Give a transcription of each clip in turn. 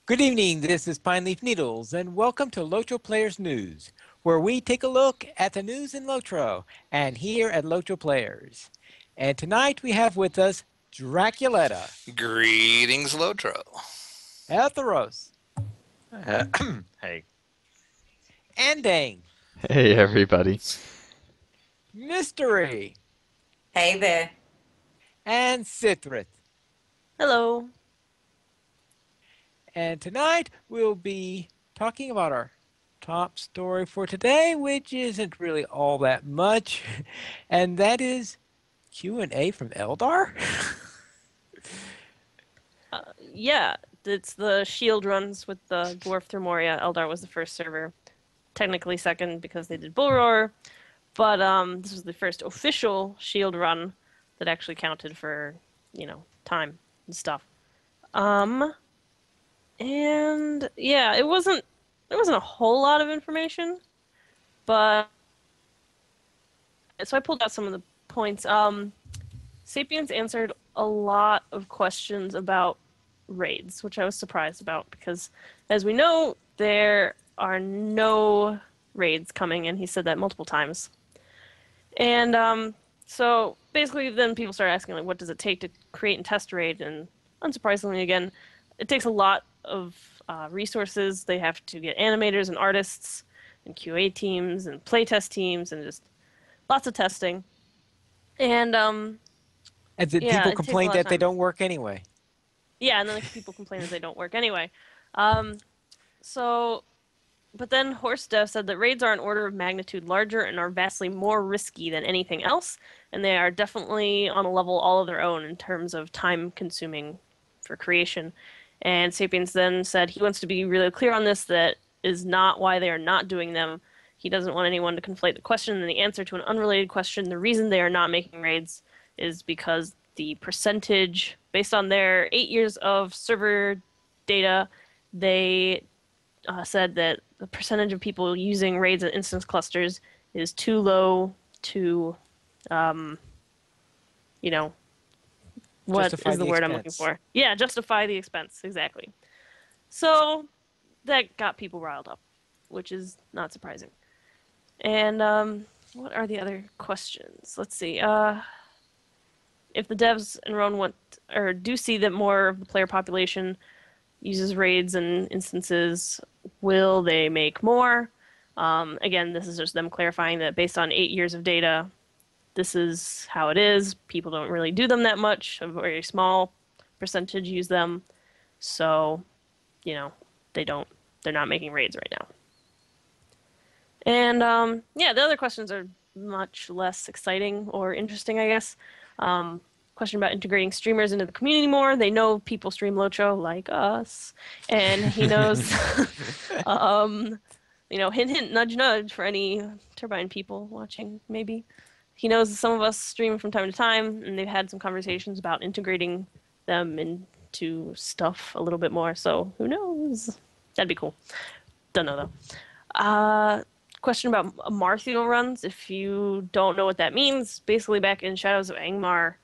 Good evening, this is Pine Leaf Needles, and welcome to LOTRO Players News, where we take a look at the news in LOTRO, and here at LOTRO Players. And tonight we have with us Draculetta, Greetings, Lotro. Etheros, Hey. Andang, Hey, everybody. Mystery, Hey there. and Sithrith. Hello. And tonight we'll be talking about our top story for today, which isn't really all that much, and that is Q&A from Eldar. Yeah, it's the Shield runs with the Dwarf through Moria. Eldar was the first server. Technically second because they did Bull Roar, but this was the first official Shield run that actually counted for, time and stuff. And yeah, there wasn't a whole lot of information, but so I pulled out some of the points. Sapiens answered a lot of questions about raids, which I was surprised about because, as we know, there are no raids coming, and he said that multiple times. And so basically, then people started asking, like, what does it take to create and test a raid? And unsurprisingly, again, it takes a lot of resources. They have to get animators and artists and QA teams and playtest teams and just lots of testing. And And then yeah, people it takes a complain lot of that they time. don't work anyway. Yeah, and then people complain that they don't work anyway. So, but then Horst Dev said that raids are an order of magnitude larger and are vastly more risky than anything else, and they are definitely on a level all of their own in terms of time consuming for creation. And Sapiens then said he wants to be really clear on this, that is not why they are not doing them. He doesn't want anyone to conflate the question and the answer to an unrelated question. The reason they are not making raids is because the percentage, based on their 8 years of server data, they said that the percentage of people using raids and instance clusters is too low to, um, you know, what Justify is the the word I'm looking expense. for? Yeah, justify the expense, exactly. So that got people riled up, which is not surprising. And what are the other questions? Let's see. If the devs and Roan want or do see that more of the player population uses raids and instances, will they make more? Again, this is just them clarifying that based on 8 years of data, this is how it is. People don't really do them that much. A very small percentage use them. So, they don't. They're not making raids right now. And yeah, the other questions are much less exciting or interesting, I guess. Question about integrating streamers into the community more. They know people stream Lotro like us, and he knows, hint, hint, nudge, nudge for any Turbine people watching, maybe. He knows some of us stream from time to time, and they've had some conversations about integrating them into stuff a little bit more. So who knows? That'd be cool. Don't know though. Question about Marthiel runs. If you don't know what that means, basically back in Shadows of Angmar,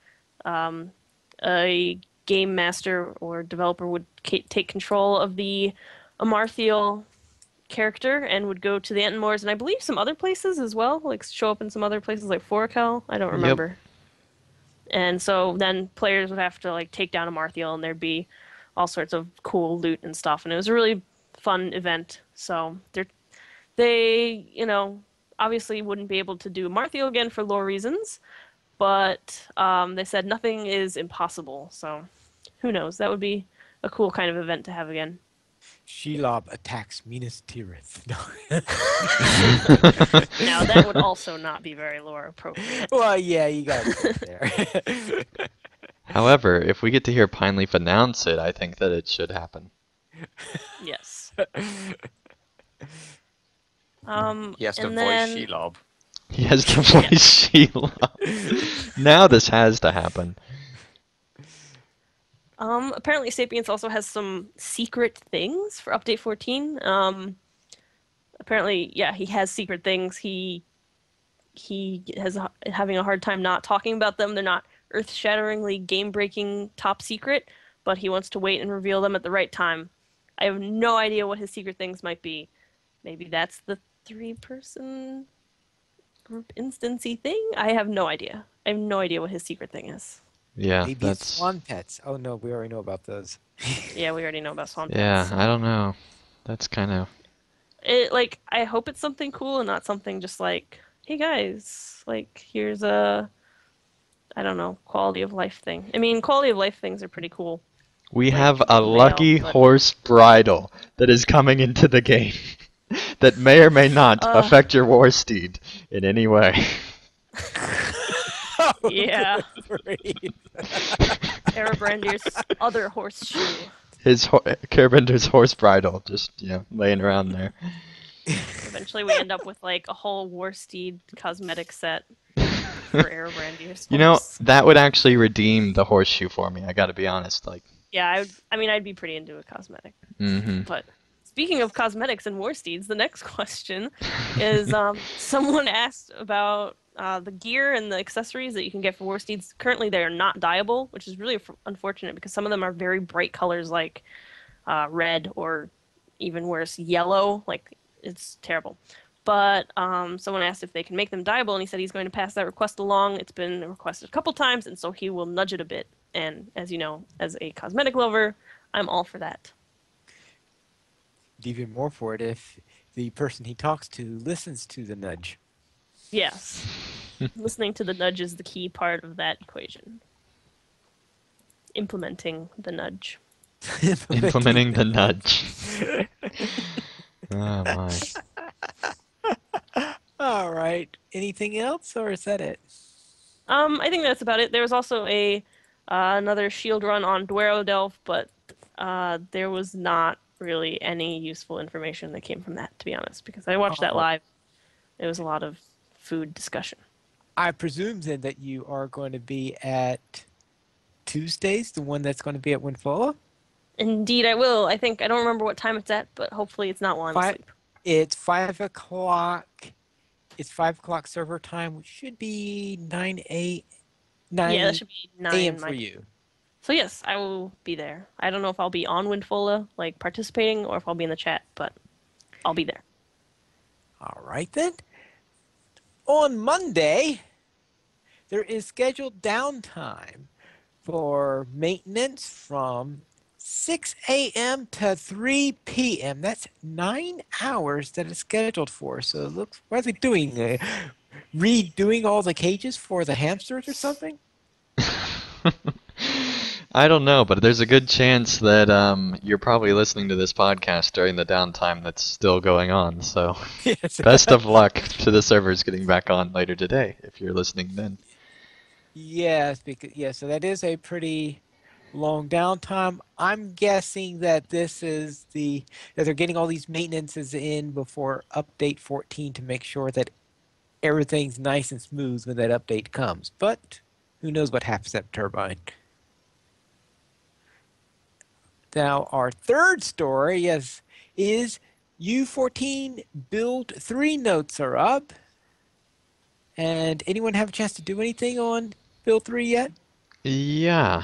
a game master or developer would take control of the Amarthiel character and would go to the Entenmoors and I believe some other places as well, like show up in some other places like Forakel. I don't Yep. remember. And so then players would have to like take down Amarthiel and there'd be all sorts of cool loot and stuff. And it was a really fun event. So they, obviously wouldn't be able to do Amarthiel again for lore reasons, but they said nothing is impossible. So who knows? That would be a cool kind of event to have again. Shelob attacks Minas Tirith. No. Now that would also not be very lore appropriate. Well, yeah, you got it there. However, if we get to hear Pineleaf announce it, I think that it should happen. Yes. He has to and voice then Shelob. He has to voice Sheila. Now this has to happen. apparently Sapiens also has some secret things for update 14. Apparently, yeah, he has secret things. He has having a hard time not talking about them. They're not earth-shatteringly game-breaking top secret, but he wants to wait and reveal them at the right time. I have no idea what his secret things might be. Maybe that's the 3-person group instancey thing? I have no idea. I have no idea what his secret thing is. Yeah, Maybe it's that's swan pets. Oh no, we already know about those. Yeah, we already know about Swan yeah. Pets. I don't know. That's kind of I hope it's something cool and not something just like, hey guys, like here's a, I don't know, quality of life thing. I mean, quality of life things are pretty cool. we Like have a mail, lucky but horse bridle that is coming into the game that may or may not uh, affect your war steed in any way. Oh, yeah, good grief. Erebrandir's other horseshoe. His Carebender's horse bridle just laying around there. Eventually, we end up with like a whole war steed cosmetic set for Erebrandir's You know, horse. that would actually redeem the horseshoe for me. I got to be honest. Like, Yeah, I mean, I'd be pretty into a cosmetic. hmm But speaking of cosmetics and war steeds, the next question is someone asked about the gear and the accessories that you can get for war steeds. Currently, they are not dyeable, which is really unfortunate because some of them are very bright colors like red or even worse, yellow. Like, it's terrible. But someone asked if they can make them dyeable, and he said he's going to pass that request along. It's been requested a couple times, and so he will nudge it a bit. And as you know, as a cosmetic lover, I'm all for that. Even more for it if the person he talks to listens to the nudge. Yes. Listening to the nudge is the key part of that equation. Implementing the nudge. Implementing the nudge. Oh my. All right. Anything else, or is that it? I think that's about it. There was also a another shield run on Duero Delve, but there was not really any useful information that came from that, to be honest, because I watched that Oh. live. There was a lot of food discussion. I presume then that you are going to be at Tuesdays, the one that's going to be at Winfola? Indeed, I will. I think I don't remember what time it's at, but hopefully it's not while I'm asleep. It's 5 o'clock. It's 5 o'clock server time, which should be 9 Yeah, that should be 9 a.m. my for you. So yes, I will be there. I don't know if I'll be on Windfola, like participating, or if I'll be in the chat, but I'll be there. All right then. On Monday, there is scheduled downtime for maintenance from 6 a.m. to 3 p.m. That's 9 hours that is scheduled for. So it looks, what are they doing? Redoing all the cages for the hamsters or something? I don't know, but there's a good chance that you're probably listening to this podcast during the downtime that's still going on. So, Yes. best of luck to the servers getting back on later today if you're listening then. Yes, so that is a pretty long downtime. I'm guessing that that they're getting all these maintenances in before update 14 to make sure that everything's nice and smooth when that update comes. But who knows what happens at Turbine. Now, our third story is U14 Build 3 notes are up. And anyone have a chance to do anything on Build 3 yet? Yeah,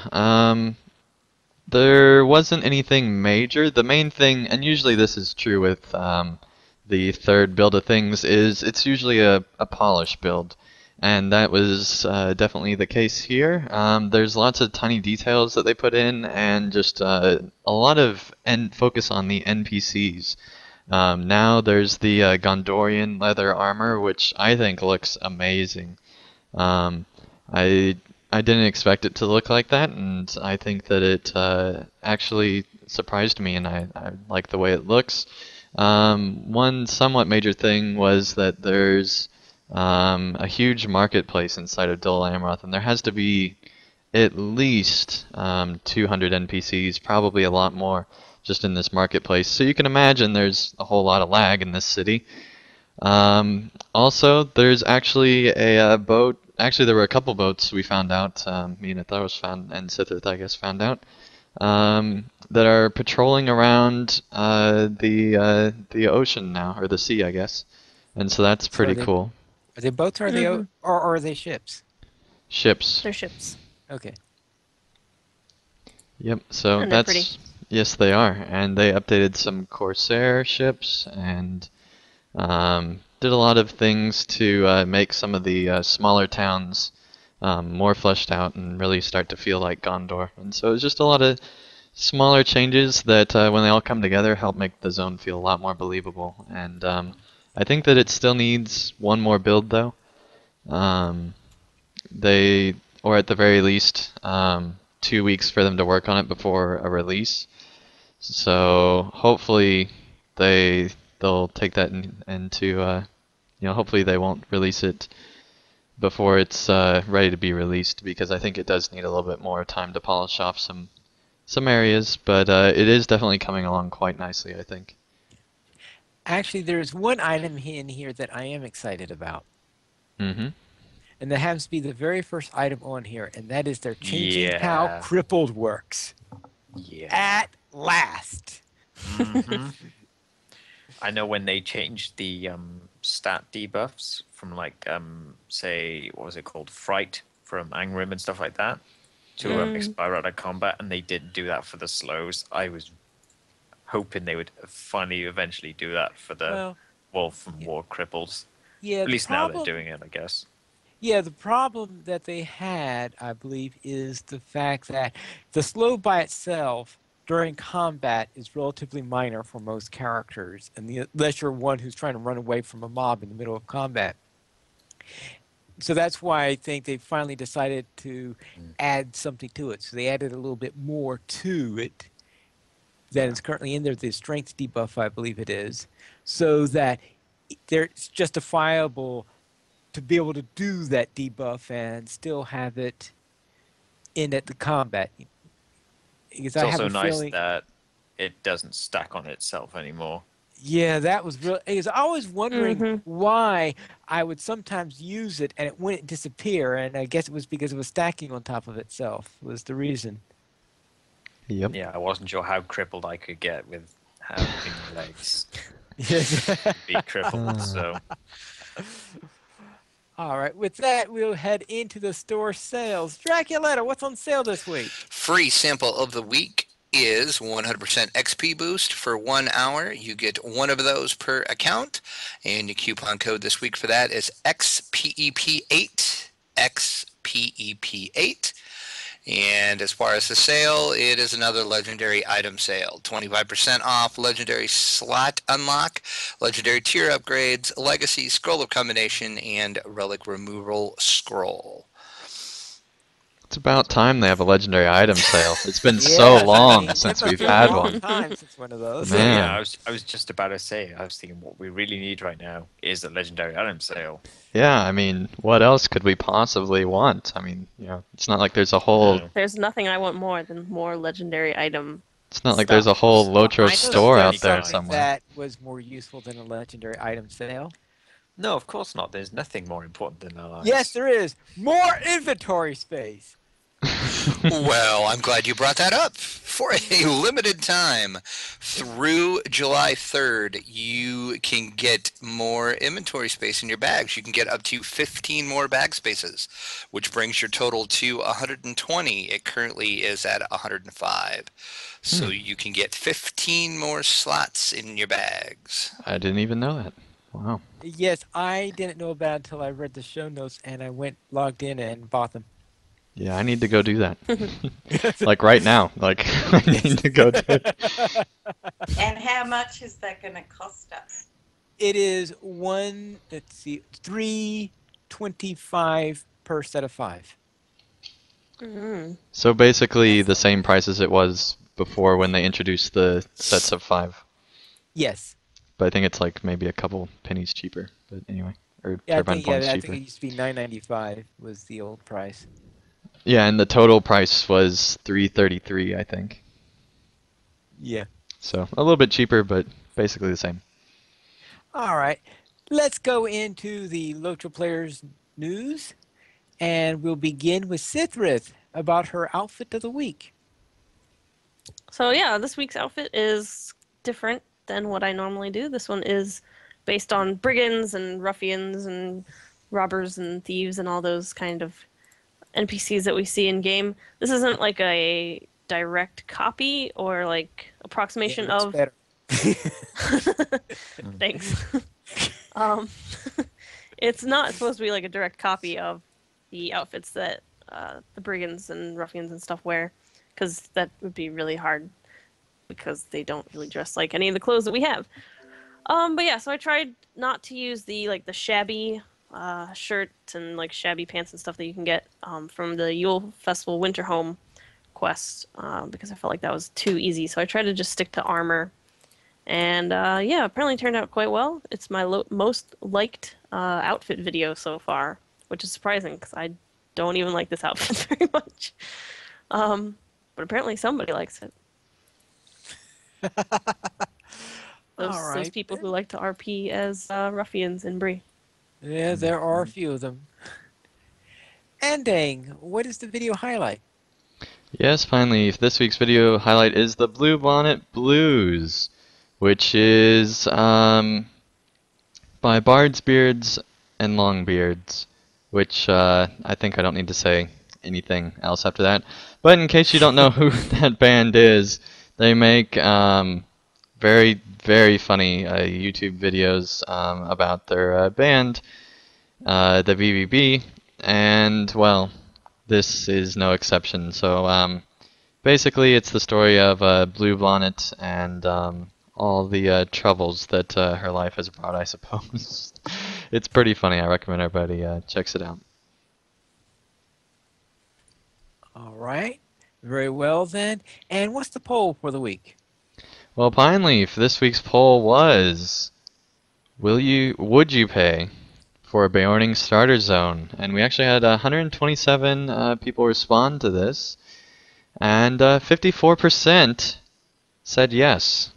there wasn't anything major. The main thing, and usually this is true with the third build of things, is it's usually a polish build. And that was definitely the case here. There's lots of tiny details that they put in, and just a lot of focus on the NPCs. Now there's the Gondorian leather armor, which I think looks amazing. Um, I I didn't expect it to look like that, and I think that it actually surprised me, and I like the way it looks. One somewhat major thing was that there's a huge marketplace inside of Dol Amroth, and there has to be at least 200 NPCs, probably a lot more, just in this marketplace. So you can imagine there's a whole lot of lag in this city. Also, there's actually a boat. Actually, there were a couple boats we found out. Me and Atharos found, and Sithith, I guess, found out that are patrolling around the ocean now, or the sea, I guess. And so that's pretty cool. Are they boats or Mhm. or are they ships? Ships. They're ships. Okay. Yep. So And they're that's pretty. Yes, they are, and they updated some Corsair ships and did a lot of things to make some of the smaller towns more fleshed out and really start to feel like Gondor. And so it's just a lot of smaller changes that, when they all come together, help make the zone feel a lot more believable. And I think that it still needs one more build, though. Um, they, or at the very least, 2 weeks for them to work on it before a release. So hopefully they'll take that into hopefully they won't release it before it's ready to be released, because I think it does need a little bit more time to polish off some areas, but it is definitely coming along quite nicely, I think. Actually, there's one item in here that I am excited about. Mm-hmm. And that happens to be the very first item on here, and that is they're changing how Yeah. crippled works. Yeah. At last. I know when they changed the stat debuffs from say, what was it called, Fright from Angrim and stuff like that, to expire out of combat, and they didn't do that for the slows. I was hoping they would finally eventually do that for the Wolf and War cripples. Yeah, At least now they're doing it, I guess. Yeah, the problem that they had, I believe, is the fact that the slow by itself during combat is relatively minor for most characters, unless you're one who's trying to run away from a mob in the middle of combat. So that's why I think they finally decided to add something to it. So they added a little bit more to it than is currently in there, the strength debuff, I believe it is, so that it's justifiable to be able to do that debuff and still have it in at the combat. Because It's I also have a nice feeling, that it doesn't stack on itself anymore. yeah, that was real. Because I was wondering why I would sometimes use it and it wouldn't disappear, and I guess it was because it was stacking on top of itself was the reason. Yep. Yeah, I wasn't sure how crippled I could get with having legs Yes. be crippled, so... All right, with that, we'll head into the store sales. Draculetta, what's on sale this week? Free sample of the week is 100% XP boost for 1 hour. You get one of those per account, and your coupon code this week for that is XPEP8. XPEP8. And as far as the sale, it is another legendary item sale. 25% off legendary slot unlock, legendary tier upgrades, legacy scroll of combination, and relic removal scroll. It's about time they have a legendary item sale. It's been Yes, so I long mean, since it must we've be a had long one. time since one of those. Man. Yeah, I was just about to say, I was thinking what we really need right now is a legendary item sale. Yeah, I mean, what else could we possibly want? I mean, it's not like there's a whole... There's nothing I want more than more legendary item. It's not like there's a whole LOTRO I know store there's out there something somewhere. that was more useful than a legendary item sale. No, of course not. There's nothing more important than allies. Yes, there is. More inventory space. Well, I'm glad you brought that up. For a limited time, through July 3rd, you can get more inventory space in your bags. You can get up to 15 more bag spaces, which brings your total to 120. It currently is at 105. So you can get 15 more slots in your bags. I didn't even know that. Wow. Yes, I didn't know about it until I read the show notes and I logged in and bought them. Yeah, I need to go do that. Like right now. Like, I need to go do it. And how much is that going to cost us? It is $3.25 per set of 5. So basically the same price as it was before when they introduced the sets of 5. Yes. But I think it's like maybe a couple pennies cheaper. But anyway, or Yeah, turbine points I cheaper. think it used to be $9.95 was the old price. Yeah, and the total price was $3.33, I think. Yeah. So a little bit cheaper, but basically the same. All right. Let's go into the LOTRO Players news, and we'll begin with Sithrith about her outfit of the week. So yeah, this week's outfit is different than what I normally do. This one is based on brigands and ruffians and robbers and thieves and all those kind of NPCs that we see in game. This isn't like a direct copy or like approximation Yeah, it looks of. better. Thanks. um, it's not supposed to be like a direct copy of the outfits that the brigands and ruffians and stuff wear, because that would be really hard because they don't really dress like any of the clothes that we have. But yeah, so I tried not to use the shabby shirt and like shabby pants and stuff that you can get from the Yule Festival Winter Home quest because I felt like that was too easy. So I tried to just stick to armor, and yeah, apparently it turned out quite well. It's my most liked outfit video so far, which is surprising because I don't even like this outfit very much. But apparently somebody likes it. Those All those right. people who like to RP as ruffians in Bree. Yeah, there are a few of them. Andang, what is the video highlight? Yes, finally, this week's video highlight is the Blue Bonnet Blues, which is by Bards, Beards, and Longbeards, which I think I don't need to say anything else after that. But in case you don't know who that band is, they make very, very funny YouTube videos about their band, the VVB, and well, this is no exception. So basically, it's the story of Blue Bonnet and all the troubles that her life has brought, I suppose. It's pretty funny. I recommend everybody checks it out. All right. Very well then. And what's the poll for the week? Well, finally, for this week's poll was, would you pay for a Beorning starter zone? And we actually had 127 people respond to this, and 54% said yes.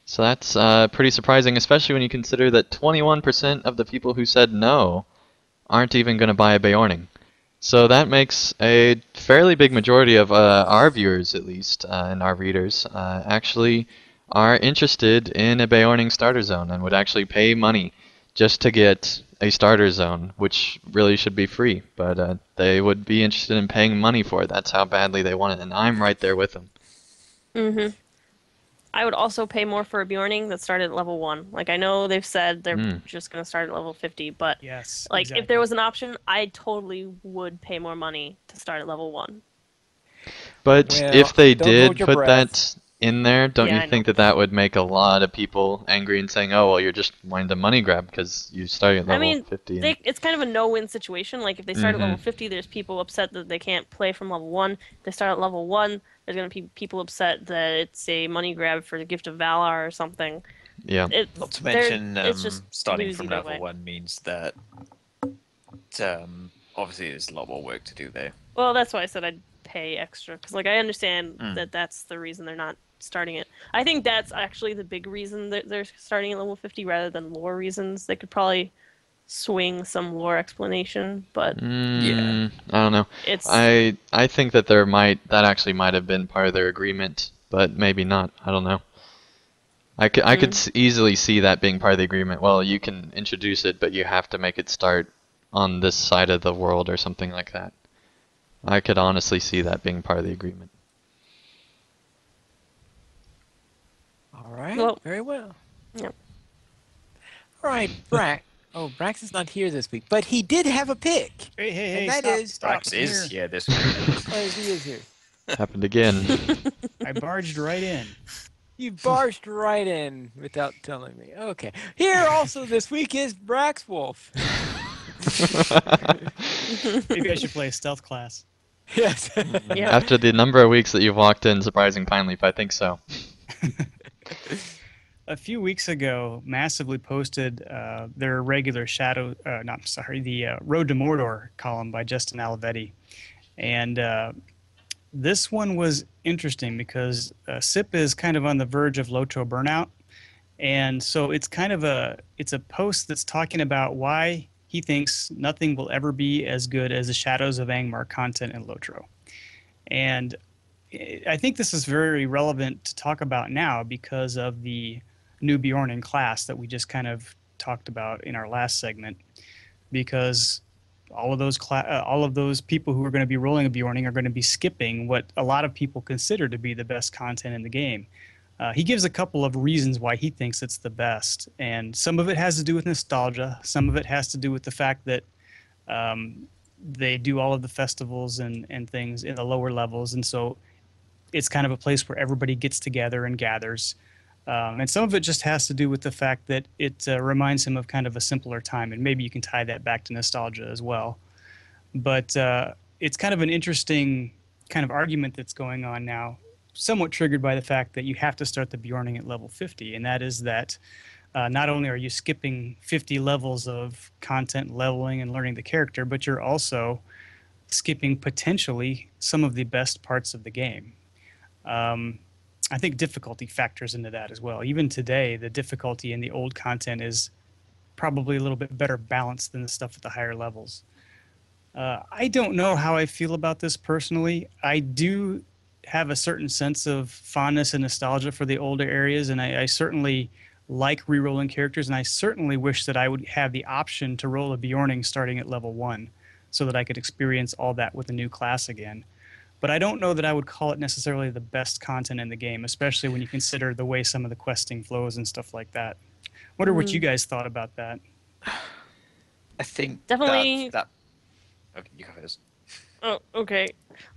So that's pretty surprising, especially when you consider that 21% of the people who said no aren't even going to buy a Beorning. So that makes a fairly big majority of our viewers, at least, and our readers, actually are interested in a Beorning starter zone and would actually pay money just to get a starter zone, which really should be free. But they would be interested in paying money for it. That's how badly they want it, and I'm right there with them. Mm-hmm. I would also pay more for a Bjorning that started at level 1. Like, I know they've said they're just going to start at level 50, but Yes, like exactly. if there was an option, I totally would pay more money to start at level 1. But Well, if they don't hold did your put breath. that in there, don't Yeah, you I know. think that that would make a lot of people angry and saying, "Oh, well, you're just wanting to money grab because you started at I level mean, 50." And... it's kind of a no-win situation. Like if they start at level 50, there's people upset that they can't play from level 1. If they start at level 1, there's going to be people upset that it's a money grab for the Gift of Valor or something. Yeah. Not to They're- mention, it's just starting lose from either level way. 1 means that obviously there's a lot more work to do there. Well, that's why I said I'd pay extra because, like, I understand Mm. that that's the reason they're not starting it. I think that's actually the big reason that they're starting at level 50 rather than lore reasons. They could probably swing some lore explanation, but I don't know. it's I think that that actually might have been part of their agreement, but maybe not. I don't know. I could easily see that being part of the agreement. Well, you can introduce it, but you have to make it start on this side of the world or something like that. I could honestly see that being part of the agreement. All right. Well, Very well. Yep. All right, Brax. Oh, Brax is not here this week, but he did have a pick. Hey, and that stop, is- stop. Brax I'm is here. here this week. Oh, he is here. Happened again. I barged right in. You barged right in without telling me. Okay. Here also this week is Brax Wolf. Maybe I should play a stealth class. Yes. Yeah. After the number of weeks that you've walked in, surprising finally, but I think so. A few weeks ago, Massively posted their regular the Road to Mordor column by Justin Alivetti. And this one was interesting because SIP is kind of on the verge of LOTRO burnout. And so it's kind of a post that's talking about why he thinks nothing will ever be as good as the Shadows of Angmar content in LOTRO. And I think this is very relevant to talk about now because of the new Bjorn in class that we just kind of talked about in our last segment. Because all of those people who are going to be rolling a Bjorning are going to be skipping what a lot of people consider to be the best content in the game. He gives a couple of reasons why he thinks it's the best, and some of it has to do with nostalgia. Some of it has to do with the fact that they do all of the festivals and things in the lower levels, and so it's kind of a place where everybody gets together and gathers. And some of it just has to do with the fact that it reminds him of kind of a simpler time, and maybe you can tie that back to nostalgia as well. But it's kind of an interesting kind of argument that's going on now, somewhat triggered by the fact that you have to start the Bjorning at level 50, and that is that not only are you skipping 50 levels of content leveling and learning the character, but you're also skipping potentially some of the best parts of the game. I think difficulty factors into that as well. Even today, the difficulty in the old content is probably a little bit better balanced than the stuff at the higher levels. I don't know how I feel about this personally. I do have a certain sense of fondness and nostalgia for the older areas, and I certainly like re-rolling characters, and I certainly wish that I would have the option to roll a Bjorning starting at level 1 so that I could experience all that with a new class again. But I don't know that I would call it necessarily the best content in the game, especially when you consider the way some of the questing flows and stuff like that. Wonder what you guys thought about that. I think Definitely. that okay, you go first. Oh, okay.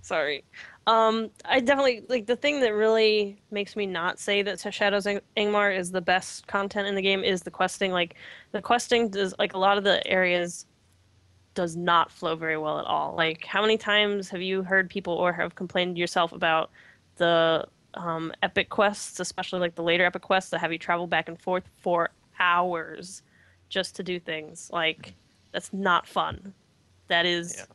Sorry. I definitely like the thing that really makes me not say that Shadows Angmar is the best content in the game is the questing. Like the questing does like a lot of the areas does not flow very well at all. Like how many times have you heard people or have complained yourself about the epic quests, especially like the later epic quests that have you travel back and forth for hours just to do things? Like that's not fun. That is Yeah.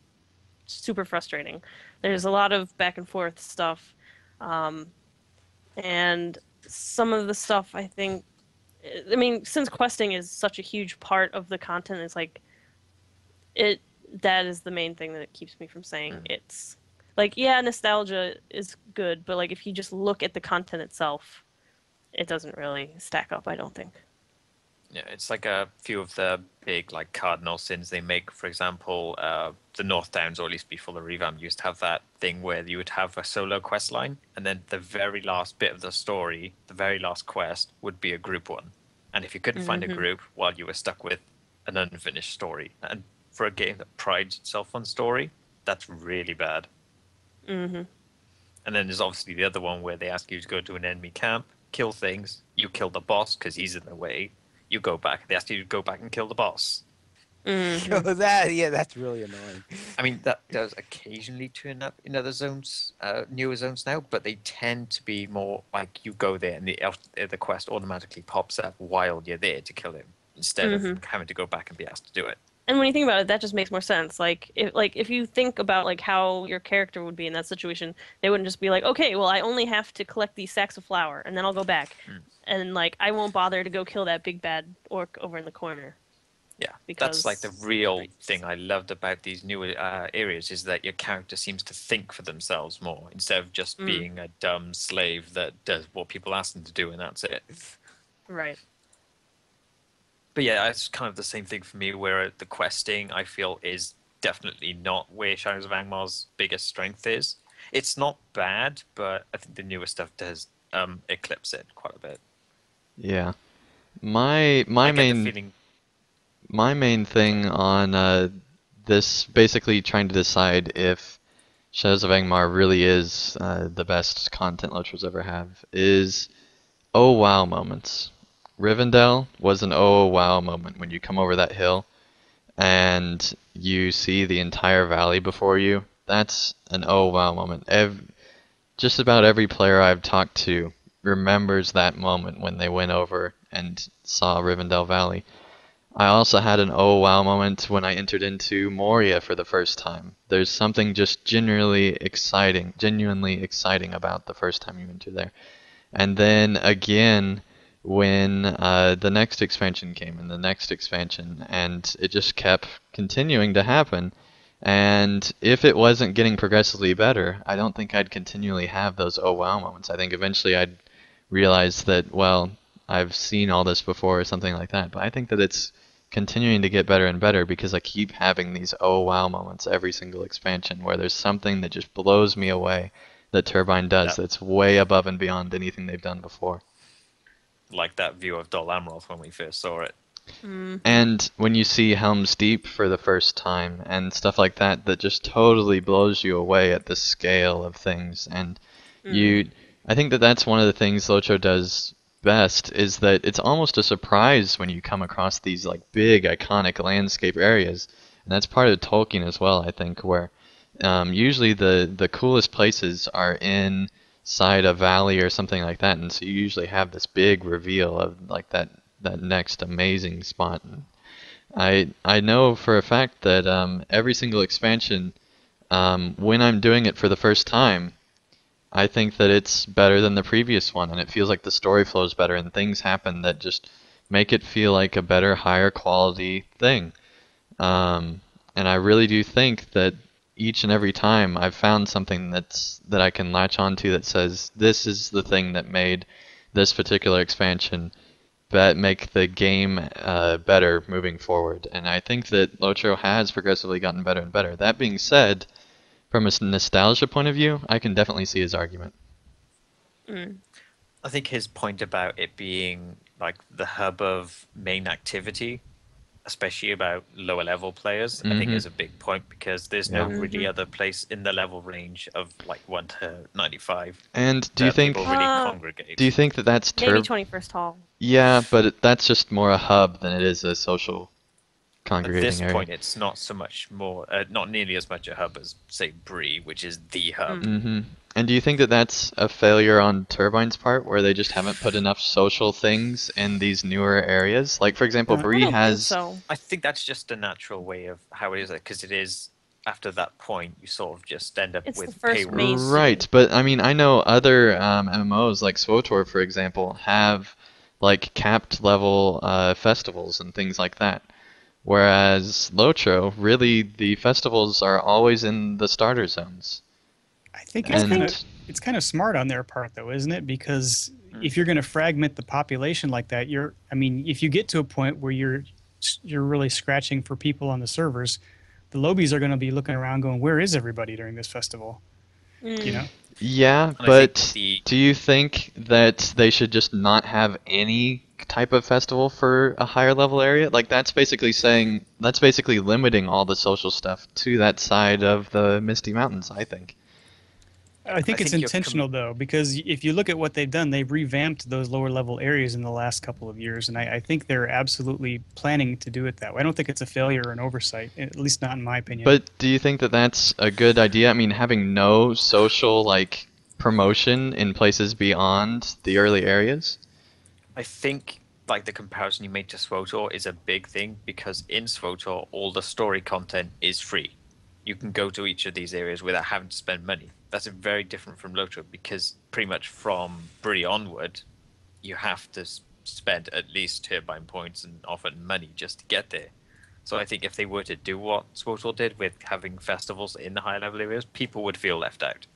super frustrating. There's a lot of back and forth stuff, and some of the stuff I think. I mean, since questing is such a huge part of the content, it's like it. That is the main thing that keeps me from saying it's like yeah, nostalgia is good, but like if you just look at the content itself, it doesn't really stack up. I don't think. Yeah, it's like a few of the big like cardinal sins they make. For example, the North Downs, or at least before the revamp, used to have that thing where you would have a solo quest line, and then the very last bit of the story, the very last quest, would be a group one. And if you couldn't find a group, well, you were stuck with an unfinished story. And for a game that prides itself on story, that's really bad. Mm-hmm. And then there's obviously the other one where they ask you to go to an enemy camp, kill things, you kill the boss because he's in the way. You go back. They ask you to go back and kill the boss. Mm-hmm. So that's really annoying. I mean, that does occasionally turn up in other zones, newer zones now, but they tend to be more like you go there and the quest automatically pops up while you're there to kill him, instead of having to go back and be asked to do it. And when you think about it, that just makes more sense. Like if you think about like how your character would be in that situation, they wouldn't just be like, okay, well I only have to collect these sacks of flour and then I'll go back, and like I won't bother to go kill that big bad orc over in the corner. Yeah, Because- that's like the real thing I loved about these newer areas is that your character seems to think for themselves more instead of just being a dumb slave that does what people ask them to do and that's it. Right. But yeah, it's kind of the same thing for me where the questing I feel is definitely not where Shadows of Angmar's biggest strength is. It's not bad, but I think the newer stuff does eclipse it quite a bit. Yeah. My I get the main feeling my main thing on this basically trying to decide if Shadows of Angmar really is the best content LOTROs ever have is oh wow moments. Rivendell was an oh wow moment when you come over that hill and you see the entire valley before you. That's an oh wow moment. Just about every player I've talked to remembers that moment when they went over and saw Rivendell Valley. I also had an oh wow moment when I entered into Moria for the first time. There's something just genuinely exciting about the first time you enter there. And then again when the next expansion came and the next expansion, and it just kept continuing to happen. And if it wasn't getting progressively better, I don't think I'd continually have those oh wow moments. I think eventually I'd realize that, well, I've seen all this before or something like that. But I think that it's continuing to get better and better because I keep having these oh wow moments every single expansion where there's something that just blows me away that Turbine does That- that's way above and beyond anything they've done before. Like that view of Dol Amroth when we first saw it. And when you see Helm's Deep for the first time and stuff like that, that just totally blows you away at the scale of things. And I think that that's one of the things LOTRO does best is that it's almost a surprise when you come across these like big iconic landscape areas. And that's part of Tolkien as well, I think, where usually the coolest places are inside a valley or something like that, and so you usually have this big reveal of like that next amazing spot. And I know for a fact that every single expansion, when I'm doing it for the first time, I think that it's better than the previous one, and it feels like the story flows better, and things happen that just make it feel like a better, higher quality thing. And I really do think that each and every time I've found something that I can latch onto that says this is the thing that made this particular expansion make the game better moving forward. And I think that LOTRO has progressively gotten better and better. That being said, from a nostalgia point of view, I can definitely see his argument. I think his point about it being like the hub of main activity, especially about lower level players, I think is a big point because there's no really other place in the level range of like 1 to 95 And do you that think people really Uh, congregate. do you think that that's Maybe 21st Hall. Yeah, but that's just more a hub than it is a social At this congregating area. point, it's not so much more, not nearly as much a hub as say Bree, which is the hub. And do you think that that's a failure on Turbine's part, where they just haven't put enough social things in these newer areas? Like, for example, I I Bree don't think has. so. I think that's just a natural way of how it is, because it is after that point you sort of just end up It's the with first payroll. main Right, but I mean, I know other MMOs like SWOTOR, for example, have like capped level festivals and things like that. Whereas LOTRO, really, the festivals are always in the starter zones. I think And it's kind of smart on their part, though, isn't it? Because if you're going to fragment the population like that, if you get to a point where you're really scratching for people on the servers, the lobbies are going to be looking around, going, "Where is everybody during this festival?" You know. yeah, And I but think do you think that they should just not have any type of festival for a higher level area? Like that's basically limiting all the social stuff to that side of the Misty Mountains, I think. I think it's think you're intentional though, because if you look at what they've done, they've revamped those lower level areas in the last couple of years, and I think they're absolutely planning to do it that way. I don't think it's a failure or an oversight, at least not in my opinion. But do you think that that's a good idea? I mean, having no social like promotion in places beyond the early areas? I think like the comparison you made to SWOTOR is a big thing because in SWOTOR all the story content is free. You can go to each of these areas without having to spend money. That's very different from LOTRO because pretty much from Bree onward, you have to spend at least turbine points and often money just to get there. So I think if they were to do what SWOTOR did with having festivals in the higher level areas, people would feel left out.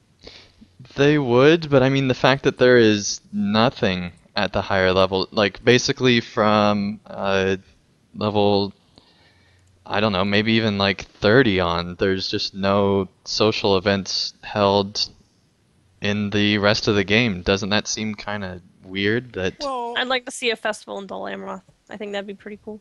They would, but I mean the fact that there is nothing at the higher level, like basically from level, I don't know, maybe even like 30 on, there's just no social events held in the rest of the game. Doesn't that seem kind of weird that Well, I'd like to see a festival in Dol Amroth. I think that'd be pretty cool.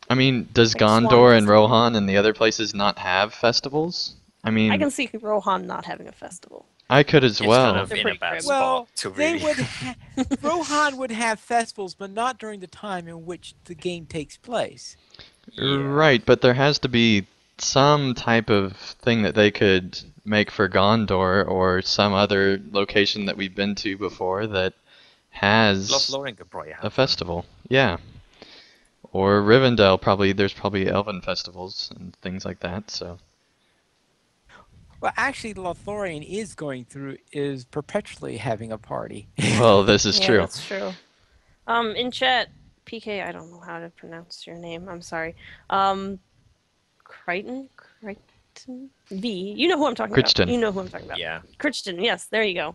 I mean, does Like a swan Gondor and festival. Rohan and the other places not have festivals? I I mean, can see Rohan not having a festival. I could as It's well. kind of They're in a pretty bad grim. spot well, to they really. would. Rohan would have festivals, but not during the time in which the game takes place. Yeah. Right, but there has to be some type of thing that they could make for Gondor or some other location that we've been to before that has Lothlorien could probably have a one. festival. Yeah. Or Rivendell, there's probably elven festivals and things like that, so. Well, actually, Lothlorien is perpetually having a party. Well, this is Yeah, true. that's true. In chat, PK, I don't know how to pronounce your name. I'm sorry. Crichton? V. You know who I'm talking Crichton. about. You know who I'm talking about. Yeah. Crichton, yes, there you go.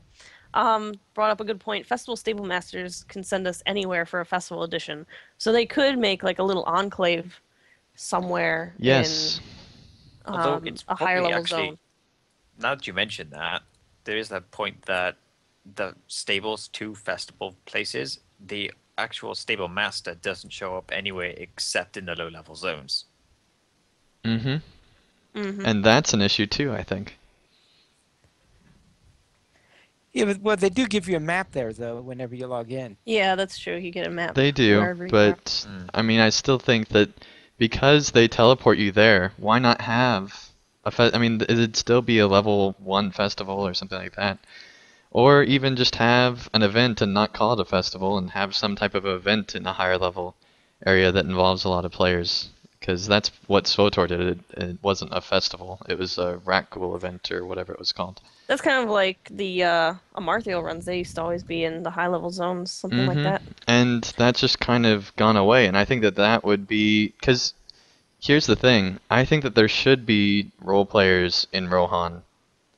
Brought up a good point. Festival Stable Masters can send us anywhere for a festival edition. So they could make like a little enclave somewhere Yes. in Although it's a higher probably level actually, zone. now that you mention that, there is that point that the stables to festival places, the actual stable master doesn't show up anywhere except in the low level zones. Mm-hmm. Hmm. And that's an issue too, I think. Yeah, but well, they do give you a map there though whenever you log in. Yeah, that's true. You get a map They do, wherever you are. but I mean, I still think that because they teleport you there, why not have I mean, it'd still be a level 1 festival or something like that. Or even just have an event and not call it a festival and have some type of event in a higher level area that involves a lot of players. Because that's what SWTOR did. It wasn't a festival. It was a rat ghoul event or whatever it was called. That's kind of like the Amarthiel runs. They used to always be in the high level zones, something like that. And that's just kind of gone away. And I think that that would be... Because here's the thing. I think that there should be role players in Rohan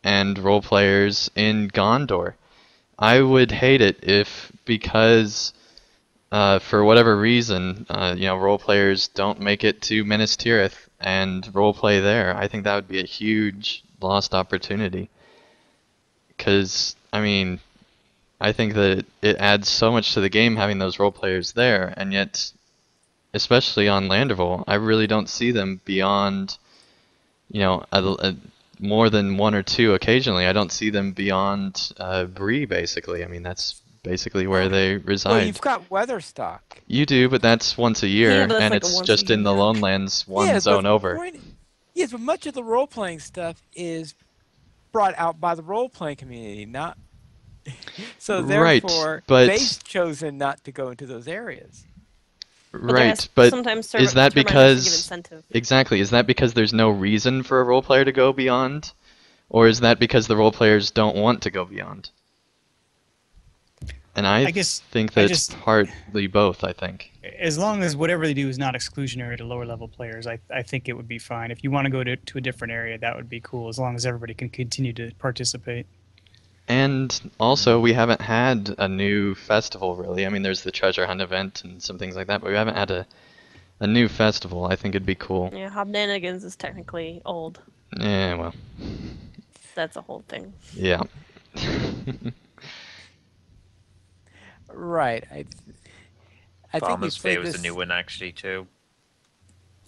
and role players in Gondor. I would hate it if, because for whatever reason, role players don't make it to Minas Tirith and role play there. I think that would be a huge lost opportunity. Because, I mean, I think that it adds so much to the game having those role players there, and yet, especially on Landerville, I really don't see them beyond, more than one or two occasionally. I don't see them beyond Bree, basically. I mean, that's basically where they Well, reside. you've got Weatherstock. You do, but that's once a Yeah, year, but that's and like a it's once a just in the year. Lone Lands, one Yes, but zone the over. point, yes, but much of the role playing stuff is brought out by the role playing community, not so Right, therefore they've but chosen not to go into those areas. But there has right, but sometimes is that Turbine has to give because incentive. exactly, is that because there's no reason for a role player to go beyond? Or is that because the role players don't want to go beyond? And I I guess think I that it's just, partly both, I think. as long as whatever they do is not exclusionary to lower level players, I think it would be fine. If you want to go to a different area, that would be cool, as long as everybody can continue to participate. And also, we haven't had a new festival, really. I mean, there's the treasure hunt event and some things like that, but we haven't had a new festival. I think it'd be cool. Yeah, Hobnanigans is technically old. Yeah, well, That's a whole thing. yeah. Right. I think we Farmer's Fair played was this. a new one actually too.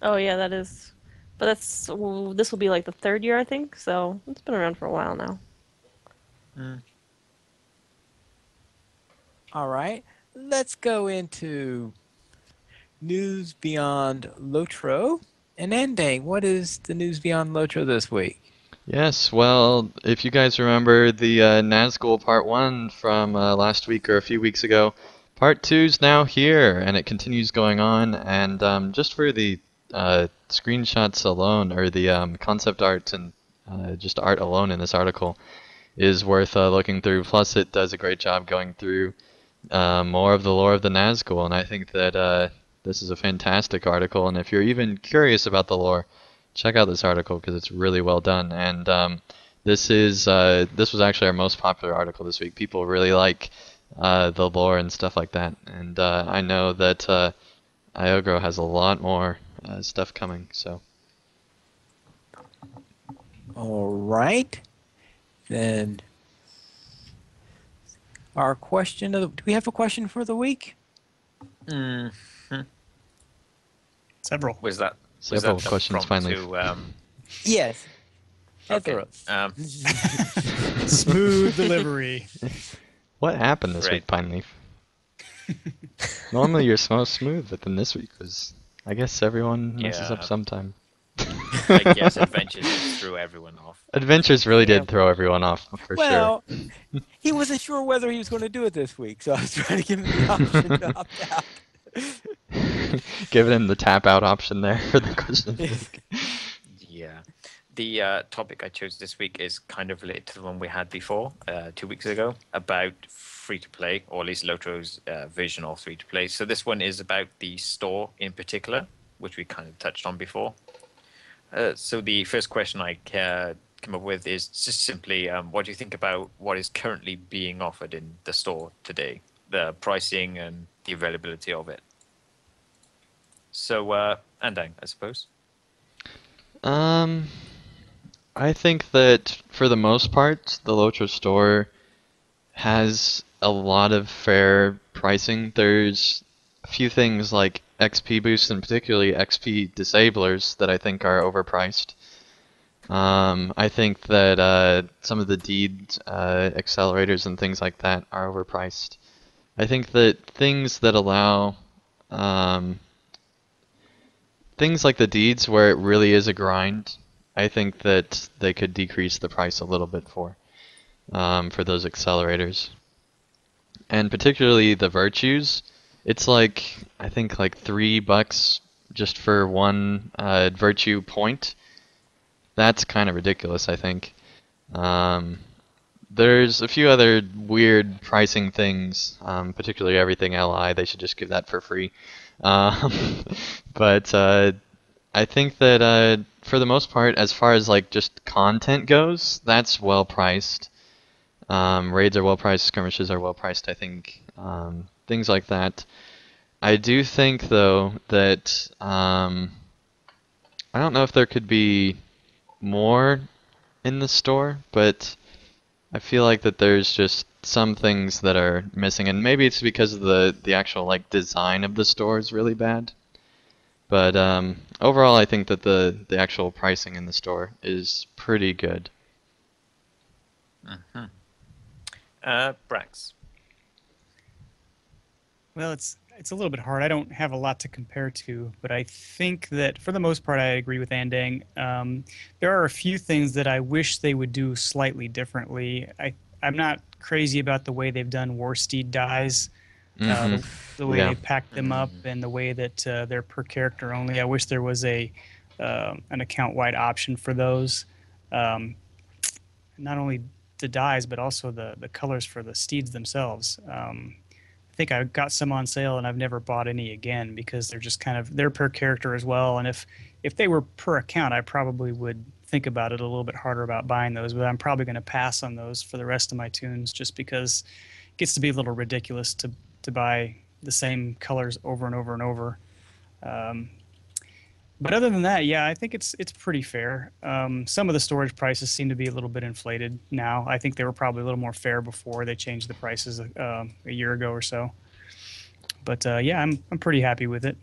Oh yeah, that is. But this will be like the third year, I think. So it's been around for a while now. All right. Let's go into news beyond Lotro. And Endang, what is the news beyond Lotro this week? Yes, well, if you guys remember the Nazgul Part 1 from last week or a few weeks ago, Part 2's now here, and it continues going on, and just for the screenshots alone, or the concept art and just art alone in this article, is worth looking through, plus it does a great job going through more of the lore of the Nazgul, and I think that this is a fantastic article, and if you're even curious about the lore, check out this article because it's really well done. And this was actually our most popular article this week. People really like the lore and stuff like that. And I know that Iogro has a lot more stuff coming. So. All right. Then our question of do we have a question for the week? Several. Was that Several the questions prompt finally. to Yes. okay. Ethros. Smooth delivery. What happened this Right. week, Pine Leaf? Normally you're so smooth, but then this week was. I guess everyone messes up Yeah. sometime. I guess Adventures just threw everyone off. Adventures really Yeah. did throw everyone off, for Well, he wasn't sure whether he was going to do it this week, so I was trying to give him the option to opt out. sure. Giving him the tap out option there for the question of the week. Yeah. The topic I chose this week is kind of related to the one we had before, 2 weeks ago, about free-to-play, or at least Lotro's version of free-to-play. So this one is about the store in particular, which we kind of touched on before. So the first question I come up with is just simply, what do you think about what is currently being offered in the store today? The pricing and the availability of it. So Andang, I suppose. Um, I think that for the most part, the LOTRO store has a lot of fair pricing. There's a few things like XP boosts and particularly XP disablers that I think are overpriced. I think that some of the deed accelerators and things like that are overpriced. I think that things that allow um, things like the deeds where it really is a grind, I think that they could decrease the price a little bit for those accelerators. And particularly the virtues, it's like I think like $3 just for one virtue point. That's kind of ridiculous, I think. Um, there's a few other weird pricing things, particularly everything LI. They should just give that for free. Um, but I think that for the most part, as far as like just content goes, that's well priced. Raids are well priced, skirmishes are well priced, I think. Things like that. I do think, though, that I don't know if there could be more in the store, but I feel like that there's just some things that are missing, and maybe it's because of the actual like design of the store is really bad. But overall, I think that the actual pricing in the store is pretty good. Mm-hmm. Brax. Well, it's a little bit hard. I don't have a lot to compare to, but I think that for the most part, I agree with Andang. There are a few things that I wish they would do slightly differently. I'm not crazy about the way they've done War Steed dies, Hmm. the way Yeah. they packed them up, and the way that they're per character only. I wish there was an account wide option for those. Um, not only the dyes, but also the colors for the steeds themselves. I think I got some on sale and I've never bought any again because they're just kind of they're per character as well. And if they were per account, I probably would think about it a little bit harder about buying those. But I'm probably going to pass on those for the rest of my tunes just because it gets to be a little ridiculous to buy the same colors over and over and over. Um, but other than that, yeah, I think it's pretty fair. Some of the storage prices seem to be a little bit inflated now. I think they were probably a little more fair before they changed the prices a year ago or so. But yeah, I'm pretty happy with it.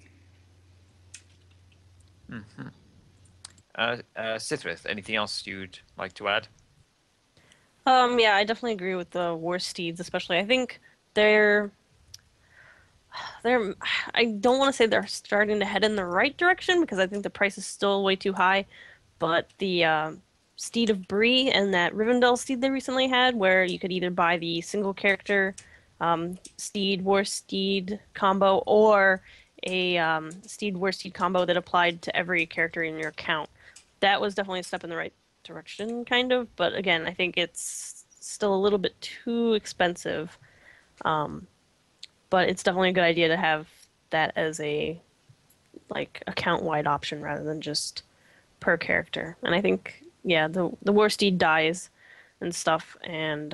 Mm-hmm. Sithrith, anything else you'd like to add? Yeah, I definitely agree with the war steeds, especially. I think they're they're I don't want to say they're starting to head in the right direction because I think the price is still way too high, but the steed of Bree and that Rivendell steed they recently had, where you could either buy the single character steed war steed combo or a steed war steed combo that applied to every character in your account. That was definitely a step in the right direction, kind of. But again, I think it's still a little bit too expensive. Um, but it's definitely a good idea to have that as a like account wide option rather than just per character. And I think yeah, the war steed dies and stuff, and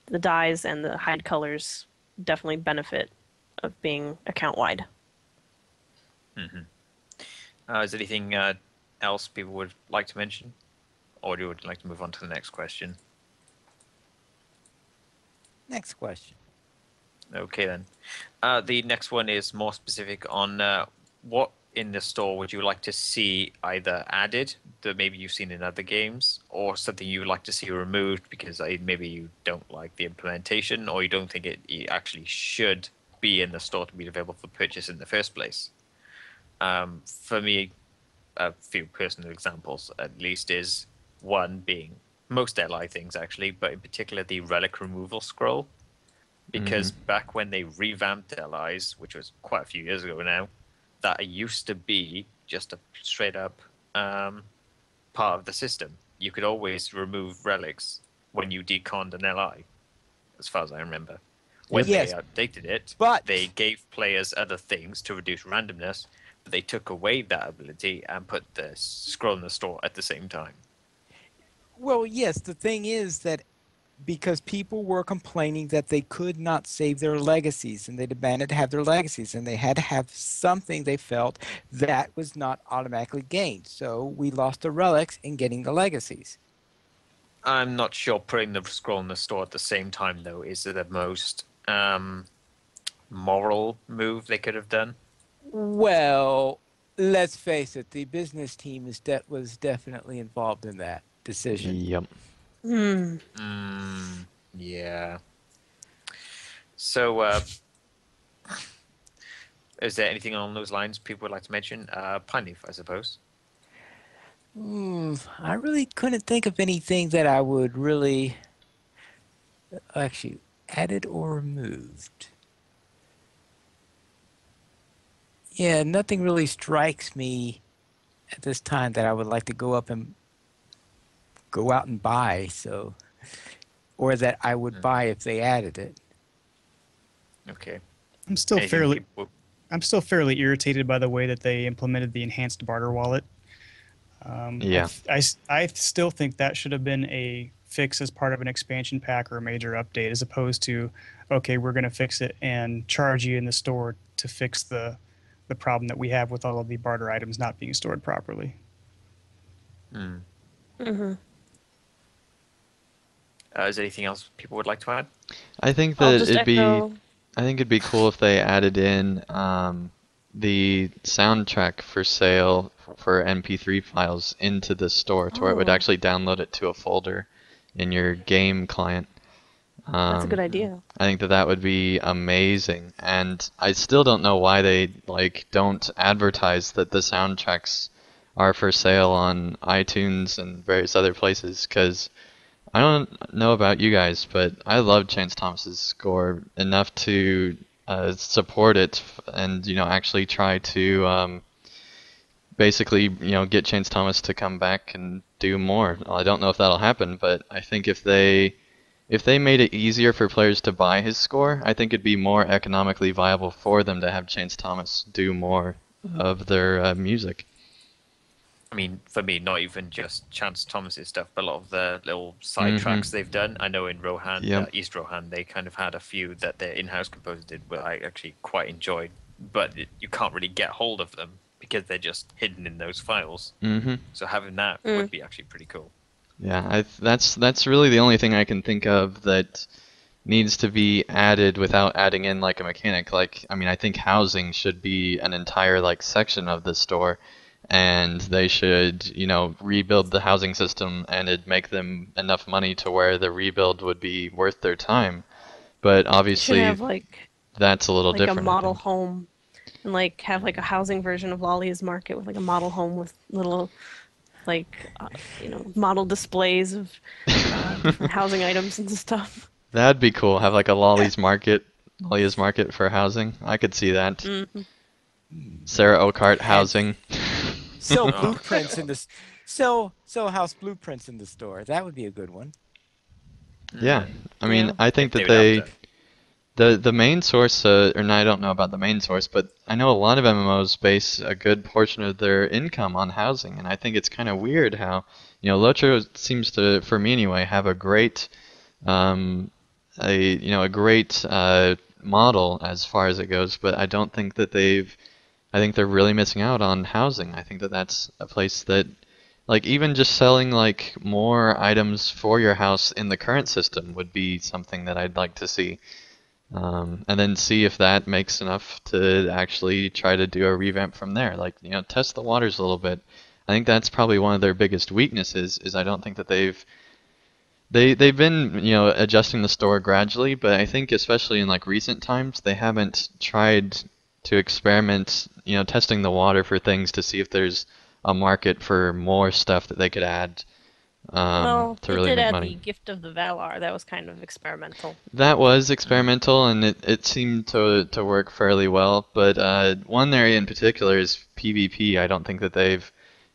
the dyes and the hide colors definitely benefit of being account wide. Mm-hmm. Is there anything else people would like to mention? Or you would like to move on to the next question? Next question. Okay, then. The next one is more specific on what in the store would you like to see either added that maybe you've seen in other games, or something you would like to see removed because maybe you don't like the implementation, or you don't think it actually should be in the store to be available for purchase in the first place. For me, a few personal examples at least is one being most ally things actually, but in particular the relic removal scroll, because back when they revamped allies, which was quite a few years ago now, that used to be just a straight up part of the system. You could always remove relics when you deconned an ally, as far as I remember. When Yes, they updated it, but they gave players other things to reduce randomness, but they took away that ability and put the scroll in the store at the same time. well, yes, the thing is that because people were complaining that they could not save their legacies and they demanded to have their legacies and they had to have something they felt that was not automatically gained. So we lost the relics in getting the legacies. I'm not sure putting the scroll in the store at the same time, though, is the most moral move they could have done. Well, let's face it, the business team was definitely involved in that decision. Yep. Hmm. Yeah. So, is there anything along those lines people would like to mention? Pine Leaf, I suppose. I really couldn't think of anything that I would really actually added or removed. Yeah, nothing really strikes me at this time that I would like to go out and buy, so or that I would buy if they added it. Okay. I'm still Anything fairly people- I'm still fairly irritated by the way that they implemented the enhanced barter wallet. Yeah. I still think that should have been a fix as part of an expansion pack or a major update, as opposed to, okay, we're going to fix it and charge you in the store to fix the problem that we have with all of the barter items not being stored properly. Mm-hmm. Is there anything else people would like to add? I think I'll that just it'd be echo. I think it'd be cool if they added in the soundtrack for sale for MP3 files into the store to where it would Oh. actually download it to a folder in your game client. That's a good idea. I think that that would be amazing, and I still don't know why they don't advertise that the soundtracks are for sale on iTunes and various other places. Because I don't know about you guys, but I love Chance Thomas's score enough to support it and actually try to basically get Chance Thomas to come back and do more. Well, I don't know if that'll happen, but I think if they made it easier for players to buy his score, I think it'd be more economically viable for them to have Chance Thomas do more of their music. I mean, for me, not even just Chance Thomas's stuff, but a lot of the little side tracks they've done. I know in Rohan, Yep. East Rohan, they kind of had a few that their in-house composer did, where I actually quite enjoyed, but you can't really get hold of them because they're just hidden in those files. hmm So having that would be actually pretty cool. Yeah, that's really the only thing I can think of that needs to be added without adding in like a mechanic. Like, I mean, I think housing should be an entire section of the store, and they should, rebuild the housing system, and it'd make them enough money to where the rebuild would be worth their time. But Should obviously, have that's a little like different. a I model think. home, and have a housing version of Lolly's Market with a model home with little model displays of different housing items and stuff. That'd be cool. Have like a Lolly's Market for housing. I could see that. Hmm. Sarah Oakart And housing. sell Oh. blueprints in this sell house blueprints in the store. That would be a good one. Yeah, I mean, Yeah. I think If that they would have the main source, or no, I don't know about the main source, but I know a lot of MMOs base a good portion of their income on housing, and I think it's kind of weird how, LOTRO seems to, for me anyway, have a great, a great model as far as it goes, but I don't think that I think they're really missing out on housing. I think that that's a place that, even just selling more items for your house in the current system would be something that I'd like to see. And then see if that makes enough to actually try to do a revamp from there. Test the waters a little bit. I think that's probably one of their biggest weaknesses. Is I don't think that they've been adjusting the store gradually, but I think especially in recent times they haven't tried to experiment, testing the water for things to see if there's a market for more stuff that they could add Well, to it really did make add money. the Gift of the Valar. That was kind of experimental. That was experimental, and it seemed to work fairly well. But one area in particular is PvP. I don't think that they've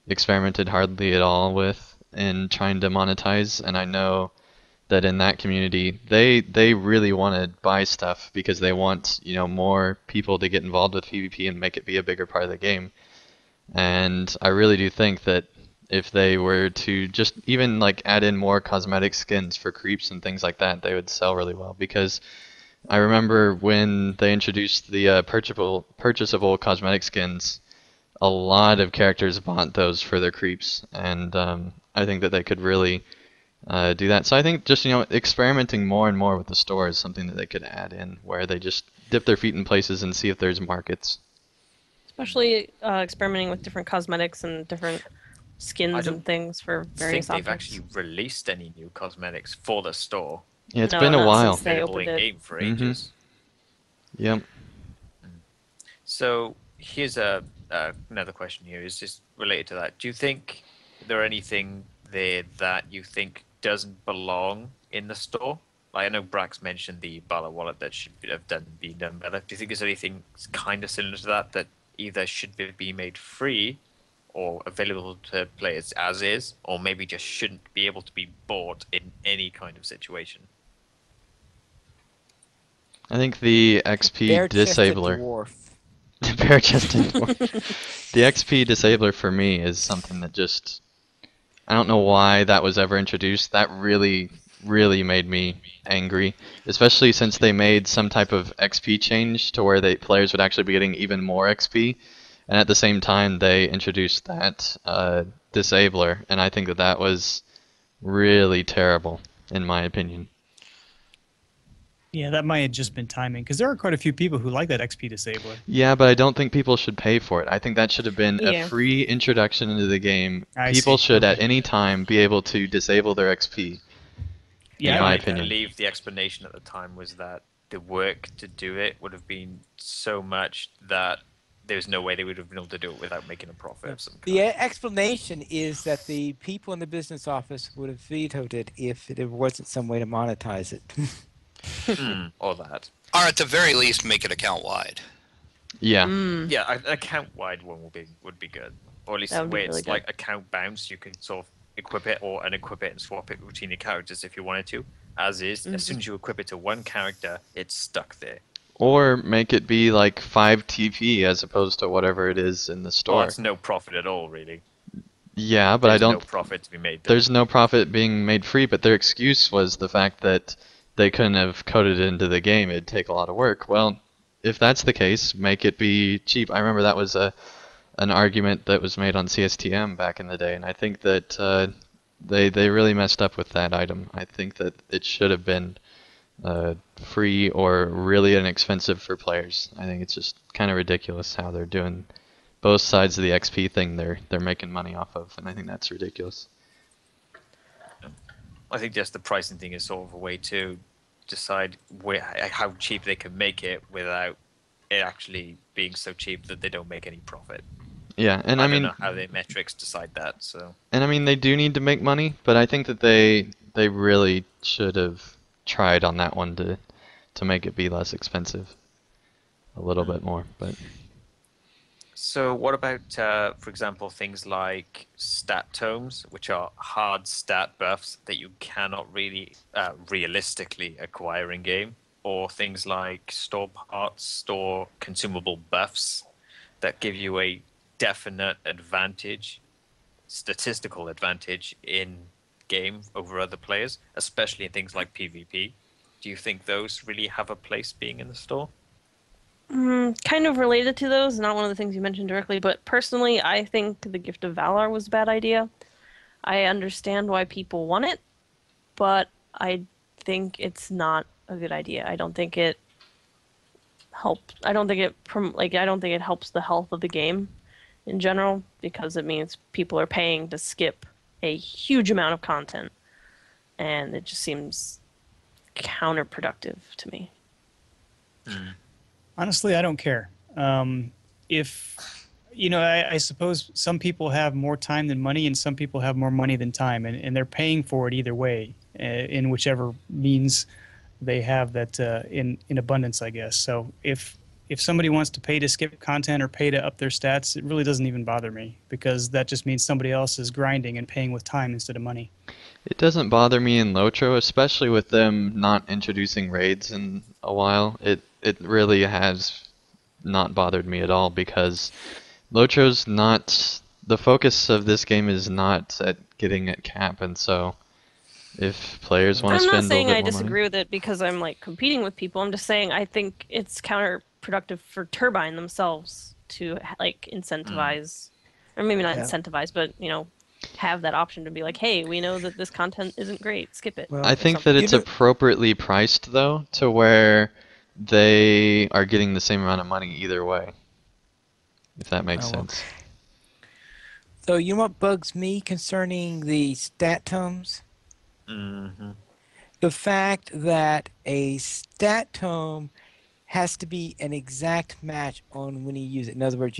experimented hardly at all with in trying to monetize. And I know that in that community, they really want to buy stuff because they want more people to get involved with PvP and make it be a bigger part of the game. And I really do think that if they were to just even like add in more cosmetic skins for creeps and things like that, they would sell really well. Because I remember when they introduced the purchasable cosmetic skins, a lot of characters bought those for their creeps, and I think that they could really do that. So I think just experimenting more and more with the store is something that they could add in, where they just dip their feet in places and see if there's markets. Especially experimenting with different cosmetics and different skins don't and things for I think various they've objects. actually released any new cosmetics for the store. Yeah, it's No, been a not while. since they Available opened in it. game for Mhm. ages. Yep. So here's another question here is just related to that. Do you think there anything there that you think doesn't belong in the store? Like I know Brax mentioned the Bala wallet that should have been done better. Do you think there's anything kind of similar to that either should be made free or available to players as is, or maybe just shouldn't be able to be bought in any kind of situation? I think the XP Bare-chested disabler. dwarf. The bare-chested dwarf. The XP disabler for me is something that just, I don't know why that was ever introduced. That really, really made me angry, especially since they made some type of XP change to where players would actually be getting even more XP, and at the same time they introduced that disabler, and I think that that was really terrible, in my opinion. Yeah, that might have just been timing, because there are quite a few people who like that XP disabler. Yeah, but I don't think people should pay for it. I think that should have been a Yeah. free introduction into the game. I People see. should at Okay. any time be able to disable their XP. Yeah, in my I opinion. believe the explanation at the time was that the work to do it would have been so much that there's no way they would have been able to do it without making a profit of some kind. The explanation is that the people in the business office would have vetoed it if there wasn't some way to monetize it. Or that. Or at the very least, make it account wide. Yeah. Yeah, an account-wide one would be good. Or at least That would be where really it's like account bounce, you can sort of equip it or unequip it and swap it between your characters if you wanted to. As is, as soon as you equip it to one character, it's stuck there. Or make it be like 5 TP as opposed to whatever it is in the Well, store. that's no profit at all, really. Yeah, but There's I no don't. profit to be made there. There's no profit being made free, but their excuse was the fact that they couldn't have coded it into the game. It'd take a lot of work. Well, if that's the case, make it be cheap. I remember that was an argument that was made on CSTM back in the day, and I think that they really messed up with that item. I think that it should have been free or really inexpensive for players. I think it's just kind of ridiculous how they're doing both sides of the XP thing. They're making money off of, and I think that's ridiculous. I think just the pricing thing is sort of a way to decide how cheap they can make it without it actually being so cheap that they don't make any profit. Yeah, and I I don't mean, know how their metrics decide that. So and I mean they do need to make money, but I think that they really should have tried on that one to make it be less expensive, a little bit more. But So what about, for example, things like stat tomes, which are hard stat buffs that you cannot really realistically acquire in game, or things like store parts, store consumable buffs that give you a definite advantage, statistical advantage in game over other players, especially in things like PvP. Do you think those really have a place being in the store? Kind of related to those, not one of the things you mentioned directly, but personally, I think the Gift of Valor was a bad idea. I understand why people want it, but I think it's not a good idea. I don't think it helps. I don't think it helps the health of the game in general, because it means people are paying to skip a huge amount of content, and it just seems counterproductive to me. Honestly, I don't care. If I suppose some people have more time than money, and some people have more money than time, and they're paying for it either way, in whichever means they have that in abundance, I guess. So if somebody wants to pay to skip content or pay to up their stats, it really doesn't even bother me, because that just means somebody else is grinding and paying with time instead of money. it doesn't bother me in LOTRO, especially with them not introducing raids in a while. It really has not bothered me at all, because LOTRO's not the focus of this game is not at getting at cap, and so if players want to I'm not spend a little saying bit I more money, disagree with it because I'm like competing with people. I'm just saying I think it's counterproductive for Turbine themselves to like incentivize, or maybe not Yeah. incentivize, but have that option to be like, hey, we know that this content isn't great, skip it. Well, I Or think something. that it's appropriately priced though, to where they are getting the same amount of money either way, if that makes Oh, well. sense. So you know what bugs me concerning the stat tomes? Mm-hmm. The fact that a stat tome has to be an exact match on when you use it. In other words,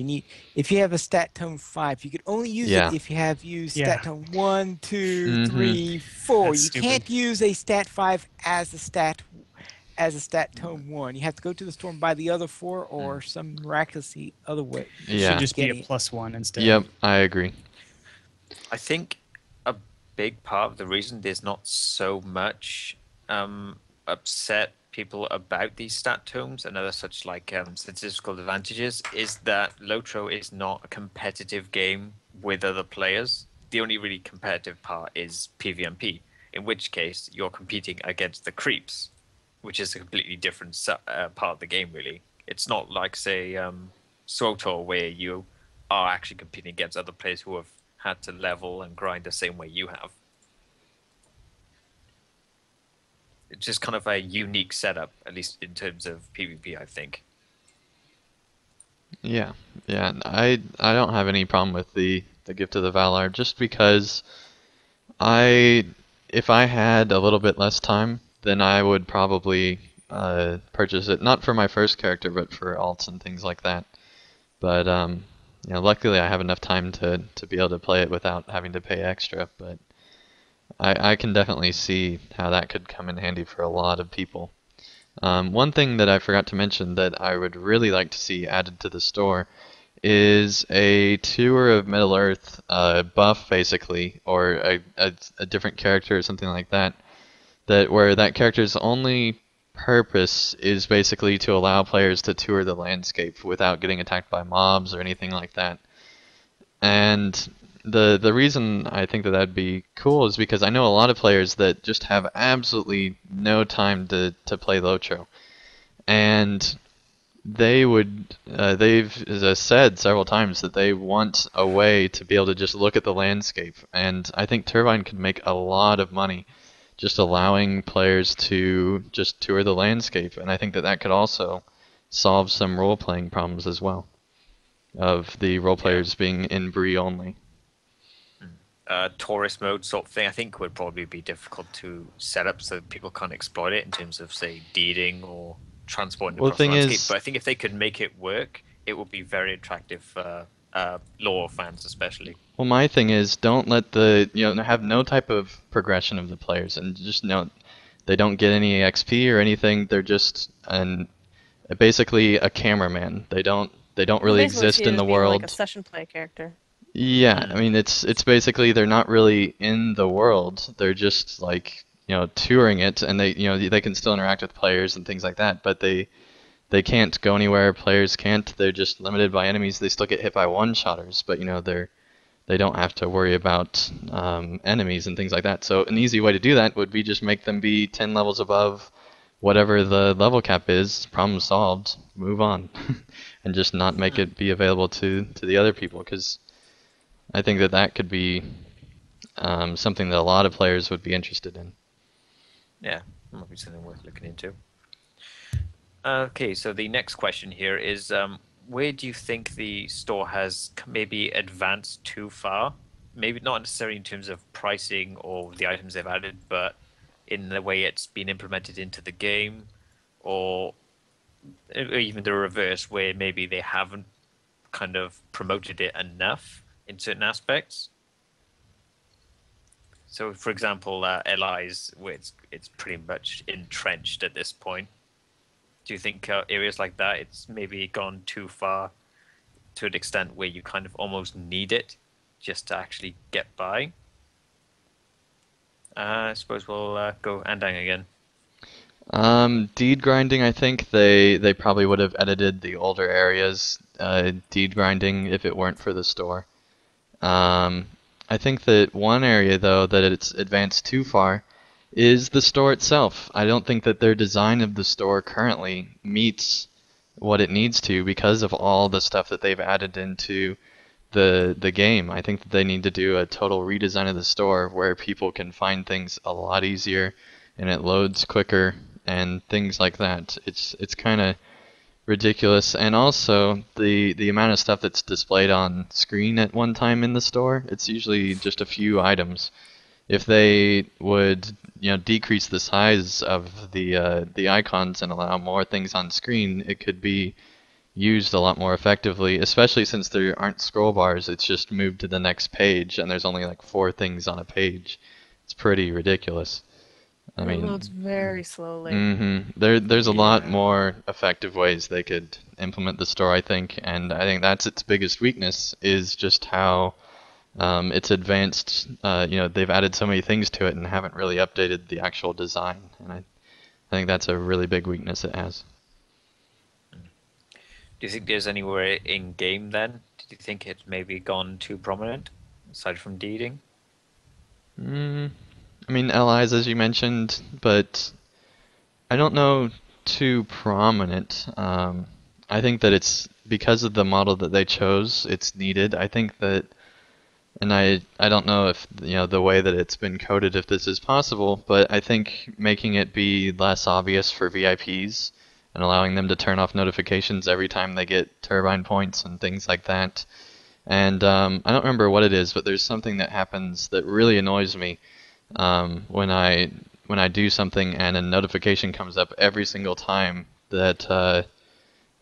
if you have a stat tome 5, you can only use it Yeah. if you have used Yeah. stat tome 1, 2, Mhm. 3, 4. That's You stupid. can't use a stat 5 as a stat tome 1. You have to go to the store and buy the other 4 or some miraculously other way. It should Yeah. just be a Getting it. +1 instead. Yep, I agree. I think a big part of the reason there's not so much upset people about these stat tomes and other such like statistical advantages is that LOTRO is not a competitive game with other players. The only really competitive part is PvMP, in which case you're competing against the creeps, which is a completely different part of the game, really. It's not like, say, SWTOR, where you are actually competing against other players who have had to level and grind the same way you have. It's just kind of a unique setup, at least in terms of PvP, I think. Yeah, yeah. I don't have any problem with the Gift of the Valar, just because I if I had a little bit less time, then I would probably purchase it, not for my first character, but for alts and things like that. But luckily I have enough time to be able to play it without having to pay extra. But I can definitely see how that could come in handy for a lot of people. One thing that I forgot to mention that I would really like to see added to the store is a tour of Middle Earth buff, basically, or a different character or something like that. Where that character's only purpose is basically to allow players to tour the landscape without getting attacked by mobs or anything like that. And the reason I think that that'd be cool is because I know a lot of players that just have absolutely no time to play Lotro. And they've said several times that they want a way to be able to just look at the landscape. And I think Turbine could make a lot of money just allowing players to just tour the landscape. And I think that that could also solve some role-playing problems as well, of the role players being in Bree only. Tourist mode sort of thing, I think would probably be difficult to set up so that people can't exploit it in terms of, say, deeding or transporting Well, the across the thing landscape. is, But I think if they could make it work, it would be very attractive for lore fans, especially. well, my thing is, don't let have no type of progression of the players, and just they don't get any XP or anything. They're just basically a cameraman. They don't really Basically, see exist it in as the being like a world. session play character. Yeah, I mean it's basically they're not really in the world. They're just like touring it, and they can still interact with players and things like that, but they can't go anywhere. Players can't. They're just limited by enemies. They still get hit by one-shotters, but they don't have to worry about enemies and things like that. So an easy way to do that would be just make them be 10 levels above whatever the level cap is. Problem solved. Move on, and just not make it be available to the other people, because I think that that could be something that a lot of players would be interested in. Yeah, might be something worth looking into. Okay, so the next question here is, where do you think the store has maybe advanced too far? Maybe not necessarily in terms of pricing or the items they've added, but in the way it's been implemented into the game, or even the reverse, where maybe they haven't kind of promoted it enough in certain aspects. So, for example, LIs, where it's pretty much entrenched at this point. Do you think areas like that, it's maybe gone too far to an extent where you kind of almost need it just to actually get by? I suppose we'll go Andang again. Deed grinding, I think they probably would have edited the older areas deed grinding if it weren't for the store. Um, I think that one area, though, that it's advanced too far is the store itself. I don't think that their design of the store currently meets what it needs to because of all the stuff that they've added into the game. I think that they need to do a total redesign of the store where people can find things a lot easier and it loads quicker and things like that. It's kind of ridiculous, and also the amount of stuff that's displayed on screen at one time in the store, it's usually just a few items. If they would, decrease the size of the icons and allow more things on screen, it could be used a lot more effectively, especially since there aren't scroll bars. It's just moved to the next page and there's only like 4 things on a page. It's pretty ridiculous. I It mean, loads very slowly. there's a lot Yeah. more effective ways they could implement the store, I think, and I think that's its biggest weakness is just how it's advanced. They've added so many things to it and haven't really updated the actual design, and I think that's a really big weakness it has. Do you think there's anywhere in game then? Do you think it's maybe gone too prominent, aside from deeding? Mm, I mean, LIs as you mentioned, but I don't know too prominent. I think that it's because of the model that they chose, it's needed. I think that, and I don't know if the way that it's been coded, if this is possible, but I think making it be less obvious for VIPs and allowing them to turn off notifications every time they get turbine points and things like that. And I don't remember what it is, but there's something that happens that really annoys me when I do something and a notification comes up every single time that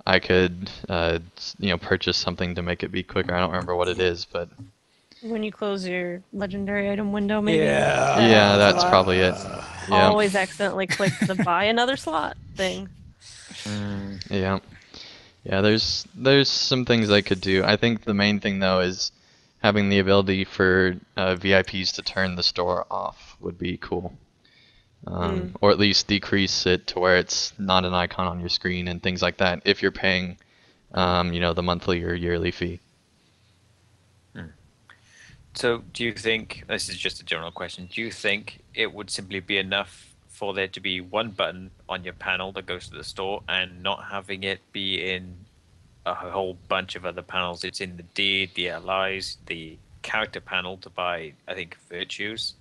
I could purchase something to make it be quicker. I don't remember what it is, but When you close your legendary item window, maybe Yeah. that yeah, happens a that's lot. probably it. Yeah, Always accidentally click the buy another slot thing. yeah, yeah. There's some things I could do. I think the main thing though is having the ability for VIPs to turn the store off would be cool. Or at least decrease it to where it's not an icon on your screen and things like that if you're paying, the monthly or yearly fee. So, do you think, this is just a general question, do you think it would simply be enough for there to be one button on your panel that goes to the store and not having it be in a whole bunch of other panels? It's in the deed, the allies, the character panel to buy, I think, virtues,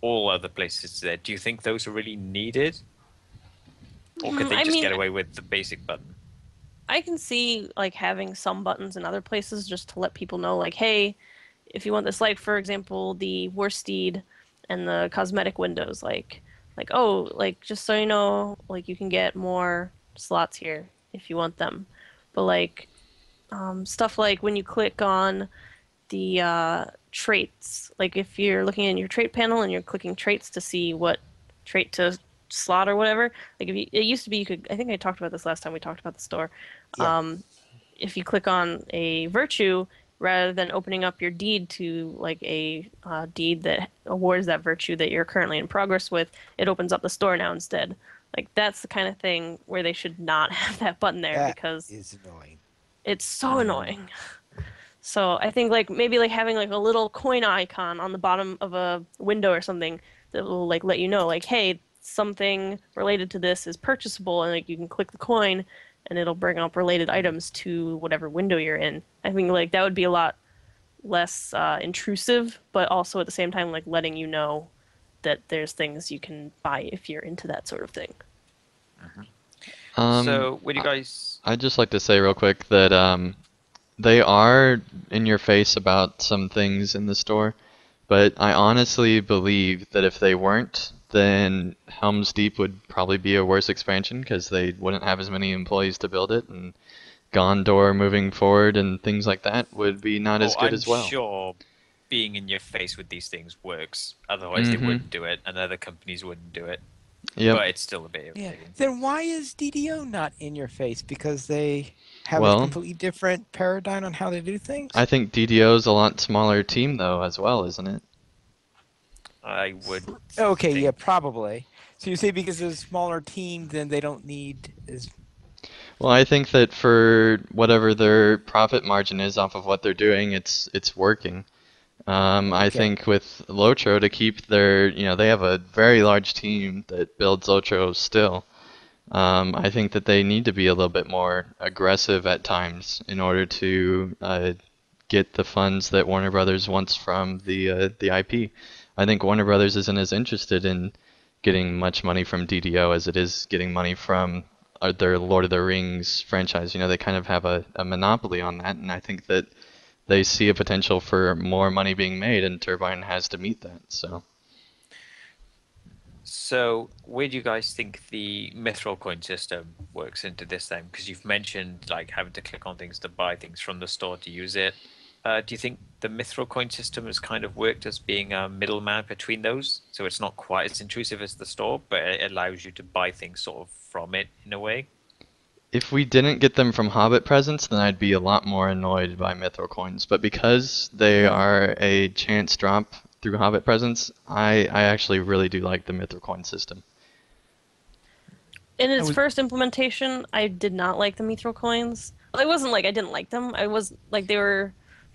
all other places there. Do you think those are really needed? Or could they I just mean, get away with the basic button? I can see like having some buttons in other places just to let people know, like, hey, if you want this, like for example, the Worsteed and the cosmetic windows, like oh, like just so you know, like you can get more slots here if you want them. But like stuff like when you click on the traits, like if you're looking in your trait panel and you're clicking traits to see what trait to slot or whatever, like if you, it used to be you could, I think I talked about this last time we talked about the store. Yeah. If you click on a virtue, rather than opening up your deed to like a deed that awards that virtue that you're currently in progress with, it opens up the store now instead. Like that's the kind of thing where they should not have that button there That because is annoying. it's so annoying. So I think like maybe like having like a little coin icon on the bottom of a window or something that will like let you know like, hey, something related to this is purchasable, and like you can click the coin and it'll bring up related items to whatever window you're in. I think like that would be a lot less intrusive, but also at the same time like letting you know that there's things you can buy if you're into that sort of thing. So, would you I- guys... I'd just like to say real quick that they are in your face about some things in the store, but I honestly believe that if they weren't, then Helm's Deep would probably be a worse expansion because they wouldn't have as many employees to build it, and Gondor moving forward and things like that would be not as Oh, good I'm as well. sure being in your face with these things works. Otherwise, they Mm-hmm. wouldn't do it, and other companies wouldn't do it. Yep. But it's still a bit Yeah. irritating. Then why is DDO not in your face? Because they have a Well, completely different paradigm on how they do things? I think DDO's a lot smaller team though as well, isn't it? I would. Okay, yeah, think. probably. So you say because it's a smaller team, then they don't need as Well, I think that for whatever their profit margin is off of what they're doing, it's working. I Okay. think with LOTRO to keep their, they have a very large team that builds LOTRO still. I think that they need to be a little bit more aggressive at times in order to get the funds that Warner Brothers wants from the IP. I think Warner Brothers isn't as interested in getting much money from DDO as it is getting money from their Lord of the Rings franchise. They kind of have a monopoly on that, and I think that they see a potential for more money being made, and Turbine has to meet that. So, where do you guys think the Mithril coin system works into this then? Because you've mentioned like having to click on things to buy things from the store to use it. Do you think the Mithril coin system has kind of worked as being a middleman between those? So it's not quite as intrusive as the store, but it allows you to buy things sort of from it in a way. If we didn't get them from Hobbit presents, then I'd be a lot more annoyed by Mythril coins. But because they are a chance drop through Hobbit presents, I actually really do like the Mythril coin system. In I its was- first implementation, I did not like the mithril coins. Well, it wasn't like I didn't like them. I was like they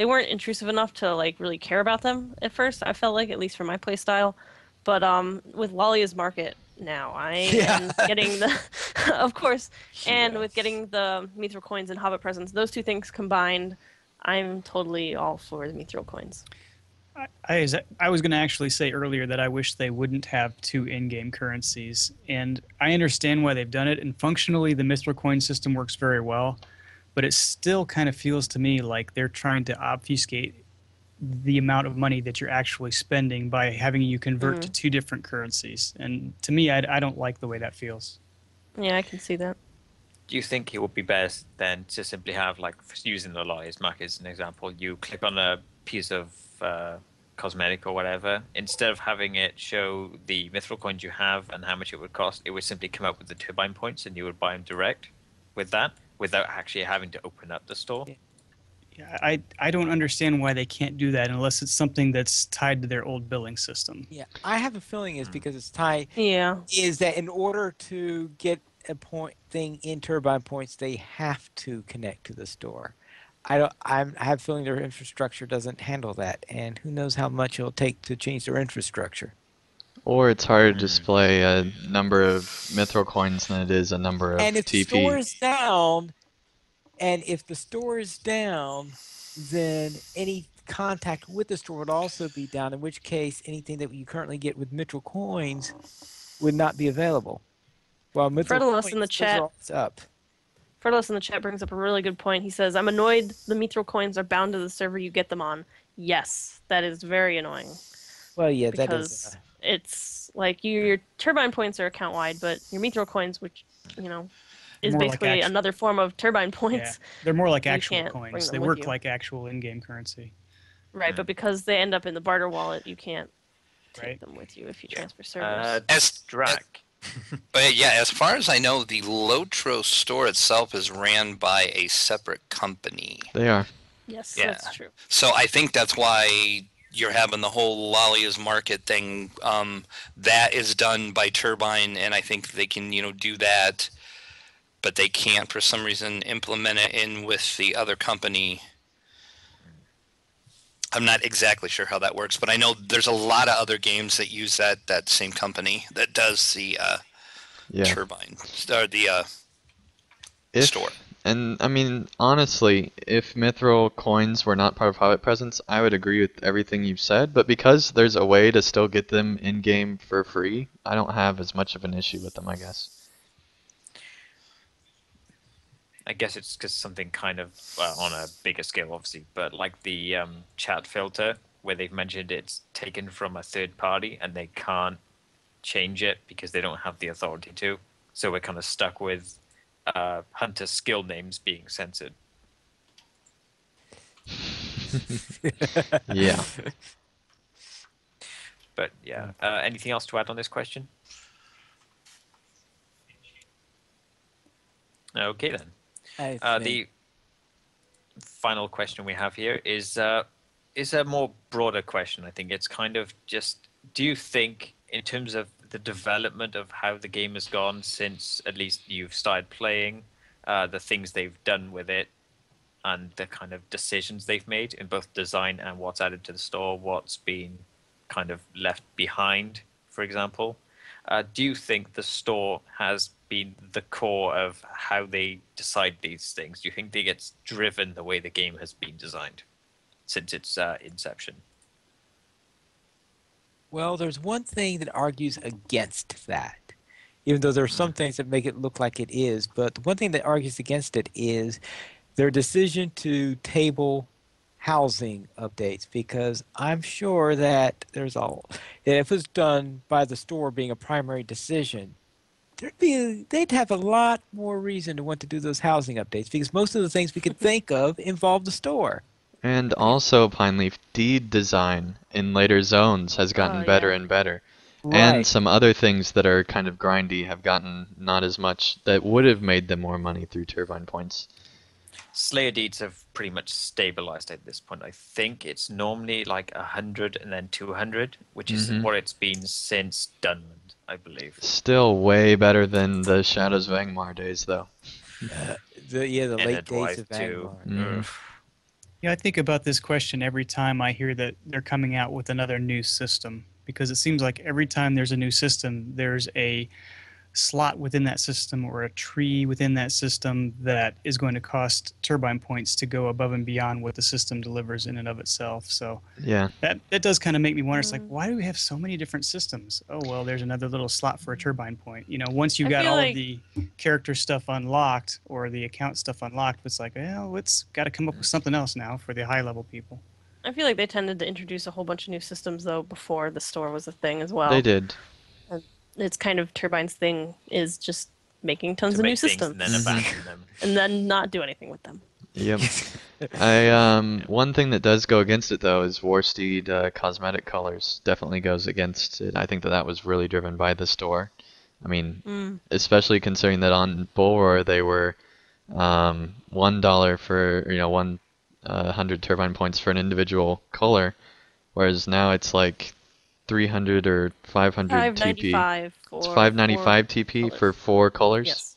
weren't intrusive enough to like really care about them at first. I felt like, at least for my play style. But with Lalia's Market now, I am getting the of course, and with getting the mithril coins and Hobbit presents, those two things combined, I'm totally all for the mithril coins. I was going to actually say earlier that I wish they wouldn't have two in-game currencies, and I understand why they've done it. And functionally, the Mithra coin system works very well, but it still kind of feels to me like they're trying to obfuscate the amount of money that you're actually spending by having you convert to two different currencies. And to me, I don't like the way that feels. Yeah, I can see that. Do you think it would be best then to simply have, like, using the Lawyer's Mac as an example, you click on a piece of cosmetic or whatever, instead of having it show the mithril coins you have and how much it would cost, it would simply come up with the turbine points and you would buy them direct with that without actually having to open up the store? Yeah, I don't understand why they can't do that unless it's something that's tied to their old billing system. Yeah, I have a feeling it's because it's tied. Yeah. Is that in order to get a point thing in Turbine Points, they have to connect to the store. I have a feeling their infrastructure doesn't handle that, and who knows how much it'll take to change their infrastructure. Or it's harder to display a number of Mithril coins than it is a number of And if the store TP. is down, and if the store is down, then any contact with the store would also be down, in which case anything that you currently get with Mitchell coins would not be available. While Mitchell Fredalos in the coins, those are chat always up. Ferdos in the chat brings up a really good point. He says, I'm annoyed the mithril coins are bound to the server you get them on. Yes, that is very annoying. Well, yeah, that Because is. it's like your turbine points are account wide, but your mithril coins, which, you know, is More like basically actu- another form of turbine Yeah, points. they're more like You actual can't bring coins. them They with work you. like actual in-game currency, Right, but because they end up in the barter wallet, you can't take right? them with you if you transfer servers. Drac. Yeah, as far as I know, the Lotro store itself is ran by a separate company. They are. Yes, yeah. that's true. So I think that's why you're having the whole Lalia's Market thing. That is done by Turbine, and I think they can, do that, but they can't, for some reason, implement it in with the other company. I'm not exactly sure how that works, but I know there's a lot of other games that use that same company that does the Yeah. Turbine or the store. And I mean, honestly, if Mithril coins were not part of Hobbit presents, I would agree with everything you've said. But because there's a way to still get them in game for free, I don't have as much of an issue with them, I guess. I guess it's because something kind of on a bigger scale, obviously, but like the chat filter, where they've mentioned it's taken from a third party and they can't change it because they don't have the authority to. So we're kind of stuck with hunter skill names being censored. Yeah. But yeah, anything else to add on this question? Okay then. The final question we have here is a more broader question. I think it's kind of just, do you think, in terms of the development of how the game has gone since at least you've started playing, the things they've done with it, and the kind of decisions they've made in both design and what's added to the store, what's been kind of left behind, for example. Do you think the store has been the core of how they decide these things? Do you think they get driven the way the game has been designed since its inception? Well, there's one thing that argues against that, even though there are some things that make it look like it is. But the one thing that argues against it is their decision to table housing updates, because I'm sure that if it was done by the store being a primary decision, they'd have a lot more reason to want to do those housing updates, because most of the things we could think of involve the store. And also, Pineleaf deed design in later zones has gotten better yeah. and better. And Right. some other things that are kind of grindy have gotten not as much, that would have made them more money through turbine points. Slayer deeds have pretty much stabilized at this point. I think it's normally like 100 and then 200, which is Mhm. what it's been since Dunland, I believe. Still way better than the Shadows of Angmar days, though. The And a late days drive of to. Angmar. Mhm. Yeah, I think about this question every time I hear that they're coming out with another new system, because it seems like every time there's a new system, there's a slot within that system or a tree within that system that is going to cost turbine points to go above and beyond what the system delivers in and of itself. So Yeah. that does kind of make me wonder. It's like, why do we have so many different systems? Oh, well, there's another little slot for a turbine point. Once you I got feel all like of the character stuff unlocked or the account stuff unlocked, it's like, well, let's got to come up with something else now for the high level people. I feel like they tended to introduce a whole bunch of new systems though before the store was a thing as They well. did. And it's kind of Turbine's thing is just making tons to of new make things and then systems abandon them. and then not do anything with them. Yep. One thing that does go against it though is Warsteed cosmetic colors definitely goes against it. I think that was really driven by the store. I mean, especially considering that on Bulroar they were $1 for 100 turbine points for an individual color, whereas now it's like 300 or 500 TP. $5.95 It's for 595 TP colors. for 4 colors. Yes.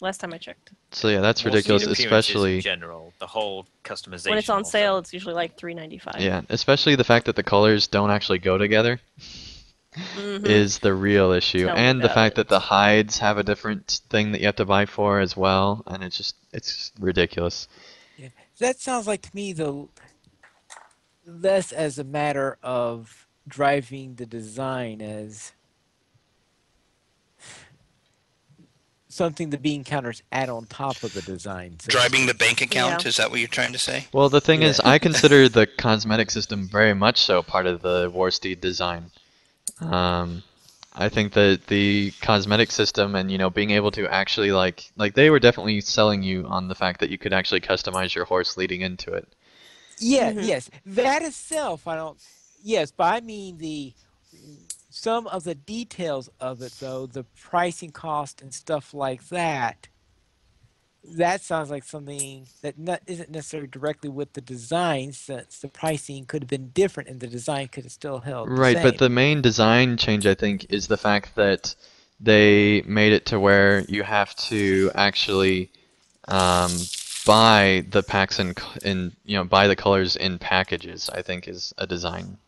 Last time I checked. So yeah, that's More ridiculous, speed appearances in especially general, the whole customization. When it's on also. sale, it's usually like $3.95. yeah, especially the fact that the colors don't actually go together is the real issue, Tell me and the about fact it. that the hides have a different thing that you have to buy for as well, and it's ridiculous. Yeah. That sounds like to me the less as a matter of driving the design as something the bean counters add on top of the design. So to Driving the speak. bank account, Yeah. is that what you're trying to say? Well, the thing is, Yeah. I consider the cosmetic system very much so part of the Warsteed design. I think that the cosmetic system and being able to actually like they were definitely selling you on the fact that you could actually customize your horse leading into it. Yeah, yes. That itself, I don't. Yes, but I mean some of the details of it, though, the pricing cost and stuff like that. That sounds like something that isn't necessarily directly with the design, since the pricing could have been different and the design could have still held the Right, but same. the main design change I think is the fact that they made it to where you have to actually buy the packs buy the colors in packages. I think is a design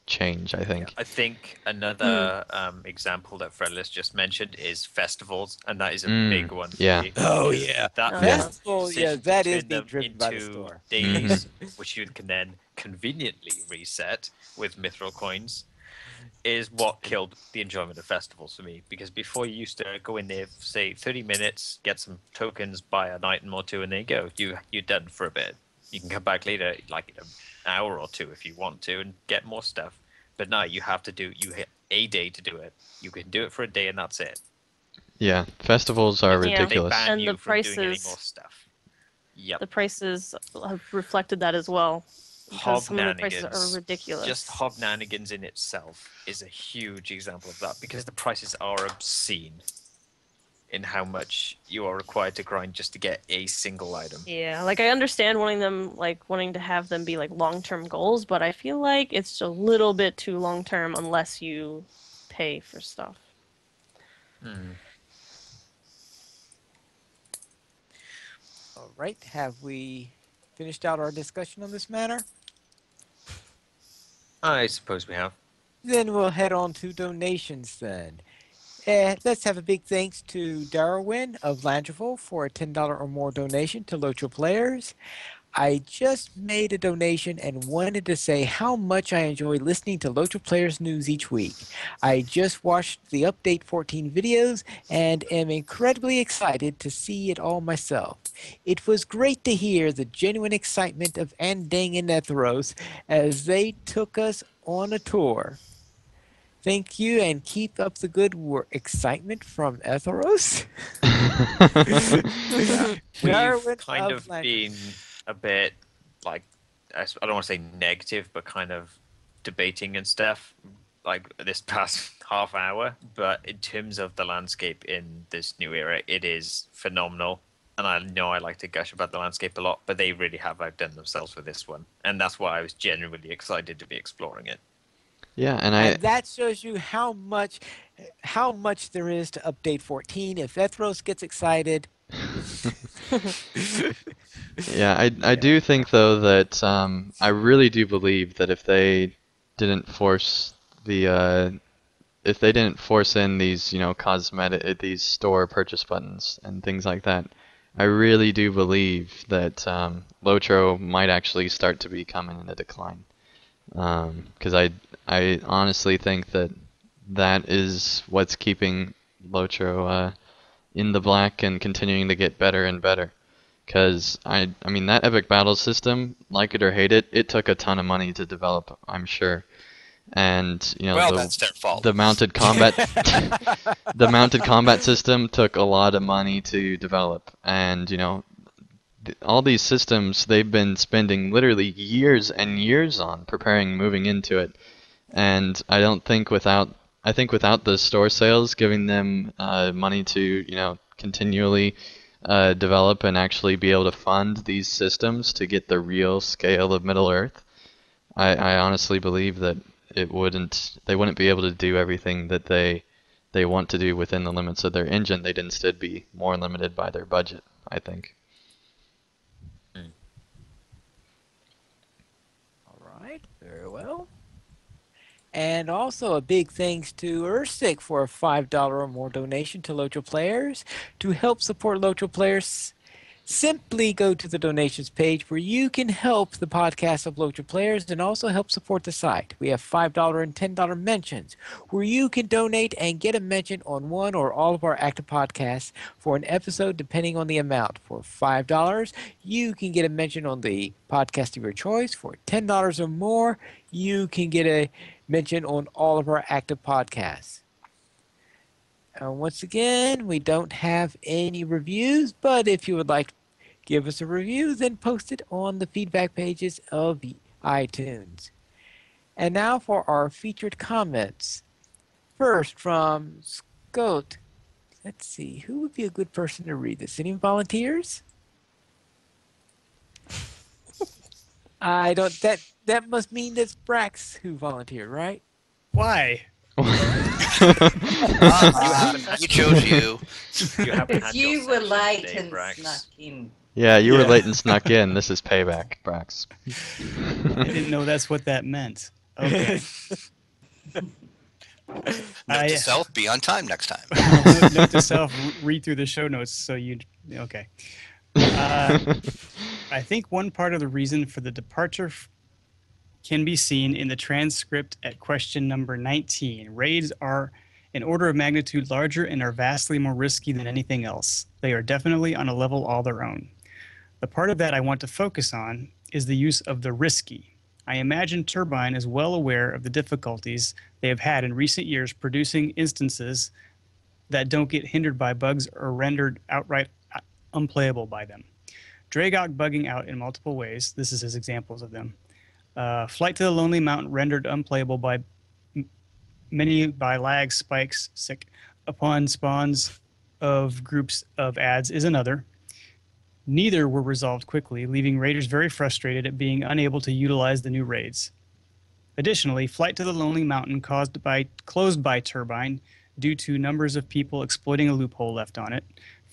change. I think. I think another example that Fredless just mentioned is festivals, and that is a big one. For Yeah. me, Oh, because yeah. that Oh, whole yeah. Festival, yeah, decision to that is turn being them driven by the into store. days, which you can then conveniently reset with mithril coins, is what killed the enjoyment of festivals for me. Because before you used to go in there, say 30 minutes, get some tokens, buy an item or two, and there you go. You're done for a bit. You can come back later, like in an hour or two if you want to, and get more stuff. But now you hit a day to do it. You can do it for a day and that's it. Yeah, festivals are Yeah. ridiculous. They ban And you the from doing any prices- more stuff. Yep. The prices have reflected that as well. Because some of the prices are Hobnanigans. ridiculous. Just Hobnanigans in itself is a huge example of that because the prices are obscene in how much you are required to grind just to get a single item. Yeah, like I understand wanting to have them be like long-term goals, but I feel like it's a little bit too long-term unless you pay for stuff. right, have we finished out our discussion on this matter? I suppose we have. Then we'll head on to donations then. Let's have a big thanks to Darwin of Landreville for a $10 or more donation to Lotro Players. I just made a donation and wanted to say how much I enjoy listening to Lotro Players news each week. I just watched the Update 14 videos and am incredibly excited to see it all myself. It was great to hear the genuine excitement of Andang and Ethros as they took us on a tour. Thank you and keep up the good work. Excitement from Ethros? Darwin We've kind of of been a bit like, I don't want to say negative, but kind of debating and stuff like this past half hour. But in terms of the landscape in this new era, it is phenomenal. And I know I like to gush about the landscape a lot, but they really have outdone themselves with this one. And that's why I was genuinely excited to be exploring it. Yeah, and And that shows you how much there is to update 14. If Ethros gets excited, yeah, I do think though that I really do believe that if they didn't force if they didn't force in these, cosmetic, these store purchase buttons and things like that, I really do believe that Lotro might actually start to be coming in a decline. Because I honestly think that is what's keeping Lotro in the black and continuing to get better and better. Because I mean that epic battle system, like it or hate it, it took a ton of money to develop, I'm sure. And Well, that's their fault. the mounted combat the mounted combat system took a lot of money to develop, and all these systems they've been spending literally years and years on preparing moving into it. And I think without the store sales giving them money to continually develop and actually be able to fund these systems to get the real scale of Middle Earth, I honestly believe that they wouldn't be able to do everything that they want to do within the limits of their engine. They'd instead be more limited by their budget, I think. all right, very well. And also a big thanks to Ursik for a $5 or more donation to Lotro Players. To help support Lotro Players, simply go to the donations page where you can help the podcast of Lotro Players and also help support the site. We have $5 and $10 mentions where you can donate and get a mention on one or all of our active podcasts for an episode depending on the amount. For $5, you can get a mention on the podcast of your choice. For $10 or more, you can get a mention on all of our active podcasts. Once again, we don't have any reviews, but if you would like to give us a review, then post it on the feedback pages of iTunes. And now for our featured comments. First, from Scott. Let's see, who would be a good person to read this? Any volunteers? I don't. That must mean that's Brax who volunteered, right? Why? We chose you. You haven't Because had your you were session late today, and Brax. snuck in. Yeah, you were Yeah. late and snuck in. This is payback, Brax. I didn't know that's what that meant. Okay. Note to self: be on time next time. Note to self: read through the show notes so you. Okay. I think one part of the reason for the departure can be seen in the transcript at question number 19. Raids are an order of magnitude larger and are vastly more risky than anything else. They are definitely on a level all their own. The part of that I want to focus on is the use of the risky. I imagine Turbine is well aware of the difficulties they have had in recent years producing instances that don't get hindered by bugs or rendered outright unplayable by them. Dragok bugging out in multiple ways. This is his examples of them. Flight to the Lonely Mountain rendered unplayable by many by lag spikes upon spawns of groups of ads is another. Neither were resolved quickly, leaving raiders very frustrated at being unable to utilize the new raids. Additionally, Flight to the Lonely Mountain closed by Turbine due to numbers of people exploiting a loophole left on it,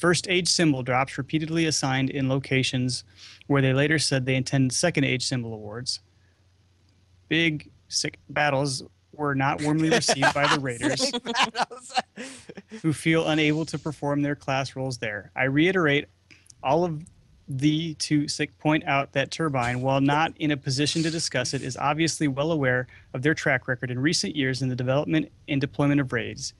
First age symbol drops repeatedly assigned in locations where they later said they intended second age symbol awards. Big sick battles were not warmly received by the Raiders, who feel unable to perform their class roles there. I reiterate all of the to point out that Turbine, while not in a position to discuss it, is obviously well aware of their track record in recent years in the development and deployment of raids.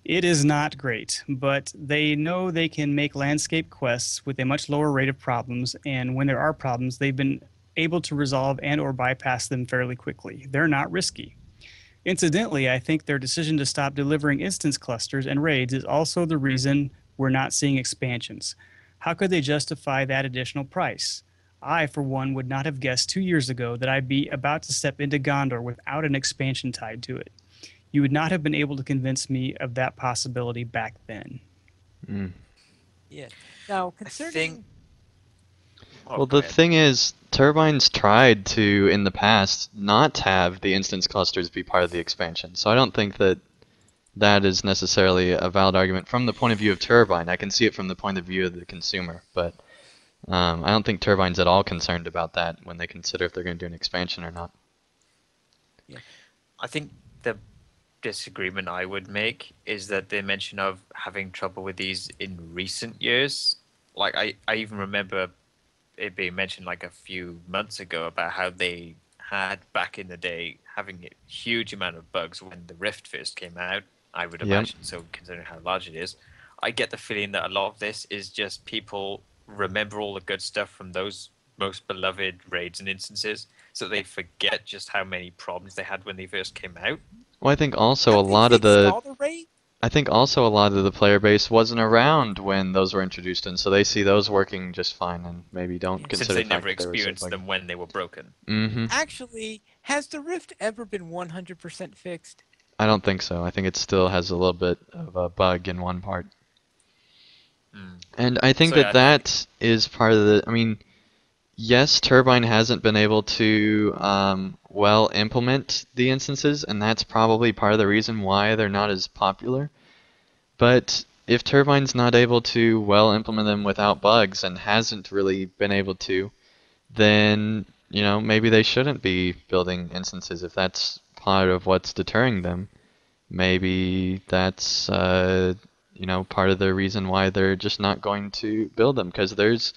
It is not great, but they know they can make landscape quests with a much lower rate of problems, and when there are problems, they've been able to resolve and or bypass them fairly quickly. They're not risky. Incidentally, I think their decision to stop delivering instance clusters and raids is also the reason we're not seeing expansions. How could they justify that additional price? I, for one, would not have guessed 2 years ago that I'd be about to step into Gondor without an expansion tied to it. You would not have been able to convince me of that possibility back then. Yeah. Now, concerning... Well, the thing is, Turbine's tried to, in the past, not have the instance clusters be part of the expansion. So I don't think that that is necessarily a valid argument from the point of view of Turbine. I can see it from the point of view of the consumer, but I don't think Turbine's at all concerned about that when they consider if they're going to do an expansion or not. Yeah. I think the disagreement I would make is that they mention of having trouble with these in recent years. Like I even remember it being mentioned like a few months ago about how they had back in the day having a huge amount of bugs when the Rift first came out. I would imagine, so considering how large it is. I get the feeling that a lot of this is just people remember all the good stuff from those most beloved raids and instances, so they forget just how many problems they had when they first came out. Well, I think also a lot of the player base wasn't around when those were introduced, and so they see those working just fine, and maybe don't consider since they the fact never that they were so experienced buggy. them when they were broken. Actually, has the Rift ever been 100% fixed? I don't think so. I think it still has a little bit of a bug in one part. And I think So, that is part of the... I mean, yes, Turbine hasn't been able to well implement the instances, and that's probably part of the reason why they're not as popular. But if Turbine's not able to well implement them without bugs and hasn't really been able to, then, you know, maybe they shouldn't be building instances if that's part of what's deterring them. Maybe that's, you know, part of the reason why they're just not going to build them, because there's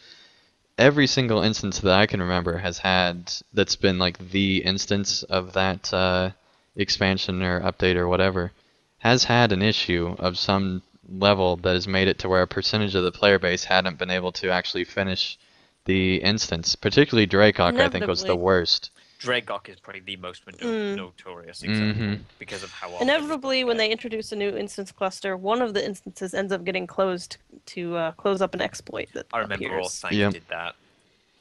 every single instance that I can remember has had that's been like the instance of that expansion or update or whatever has had an issue of some level that has made it to where a percentage of the player base hadn't been able to actually finish the instance. Particularly Dracok, I think, was the worst. Dragok is probably the most notorious example because of how often Inevitably, when they introduce a new instance cluster, one of the instances ends up getting closed to close up an exploit that I remember appears. Orthanc did that.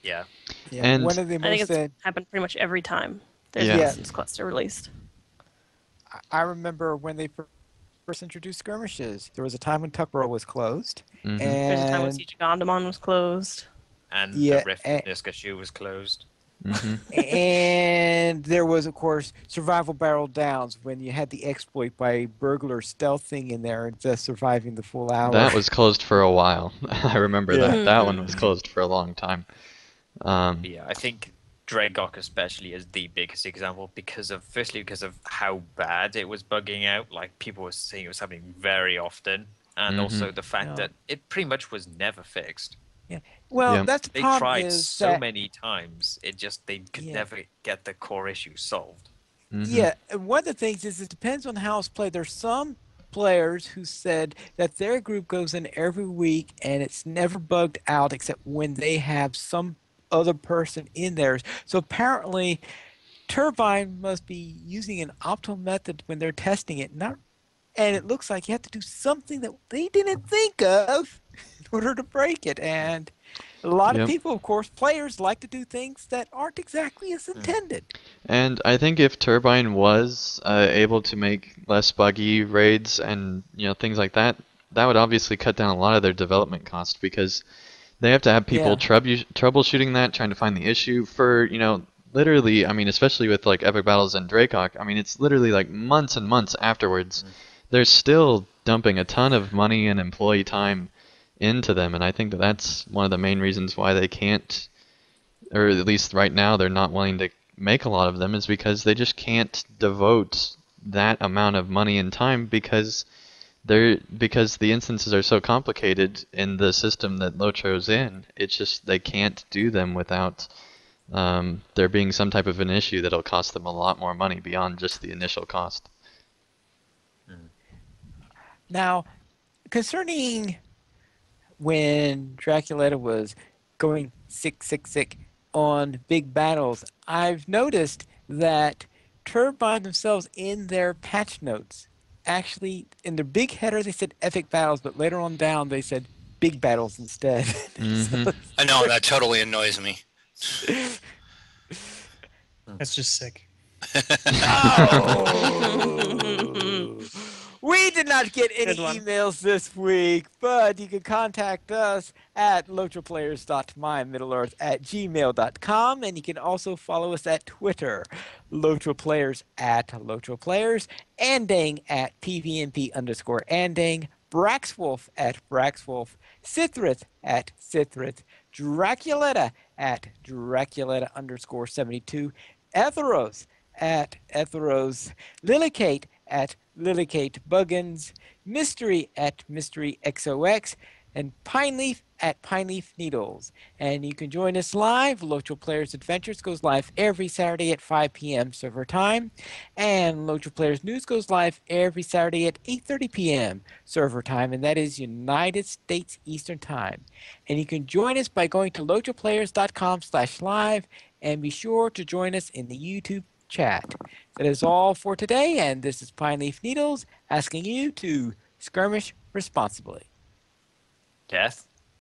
Yeah. And one of the I think most it's happened pretty much every time there's an instance cluster released. I remember when they first introduced skirmishes, there was a time when Tuckborough was closed. And There's a time when Siege of Gondamon was closed. And the Rift in Niskashu was closed. And there was, of course, Survival Barrel Downs when you had the exploit by burglars stealthing in there and just surviving the full hour. That was closed for a while. I remember that. That one was closed for a long time. Yeah, I think Dragok especially is the biggest example because of how bad it was bugging out. Like people were saying it was happening very often, and also the fact that it pretty much was never fixed. Yeah. Well, that's the problem. They tried is so that, many times. They could never get the core issue solved. Yeah, and one of the things is it depends on how it's played. There's some players who said that their group goes in every week and it's never bugged out except when they have some other person in theirs. So apparently, Turbine must be using an optimal method when they're testing it. And it looks like you have to do something that they didn't think of in order to break it. And a lot of people, of course, players like to do things that aren't exactly as intended. And I think if Turbine was able to make less buggy raids and things like that, that would obviously cut down a lot of their development costs because they have to have people troubleshooting that, trying to find the issue for literally. I mean, especially with like Epic Battles and Dracok. I mean, it's literally like months and months afterwards. They're still dumping a ton of money and employee time into them, and I think that that's one of the main reasons why they can't, or at least right now they're not willing to make a lot of them, is because they just can't devote that amount of money and time because the instances are so complicated in the system that Lotro's in. It's just they can't do them without there being some type of an issue that'll cost them a lot more money beyond just the initial cost. Now, concerning when Draculeta was going sick on big battles, I've noticed that Turbine themselves in their patch notes, actually in their big header they said epic battles, but later on down they said big battles instead. Mm-hmm. I know, that totally annoys me. That's just sick. Oh! We did not get any Good one. emails this week, but you can contact us at lotroplayers.mymiddleearth@gmail.com, and you can also follow us at Twitter, lotroplayers at lotroplayers, Andang at pvmp_andang, Braxwolf at Braxwolf, Sithrith at Sithrith, Draculeta at Draculeta_72, Etheros at Etheros, Lillicate at Lillicate Buggins, Mystery at Mystery XOX, and Pineleaf at Pineleaf Needles. And you can join us live. Lotro Players Adventures goes live every Saturday at 5 p.m. server time, and Lotro Players News goes live every Saturday at 8:30 p.m. server time, and that is United States Eastern Time. And you can join us by going to lotroplayers.com/live, and be sure to join us in the YouTube chat. That is all for today, and this is Pine Leaf Needles asking you to skirmish responsibly. Death.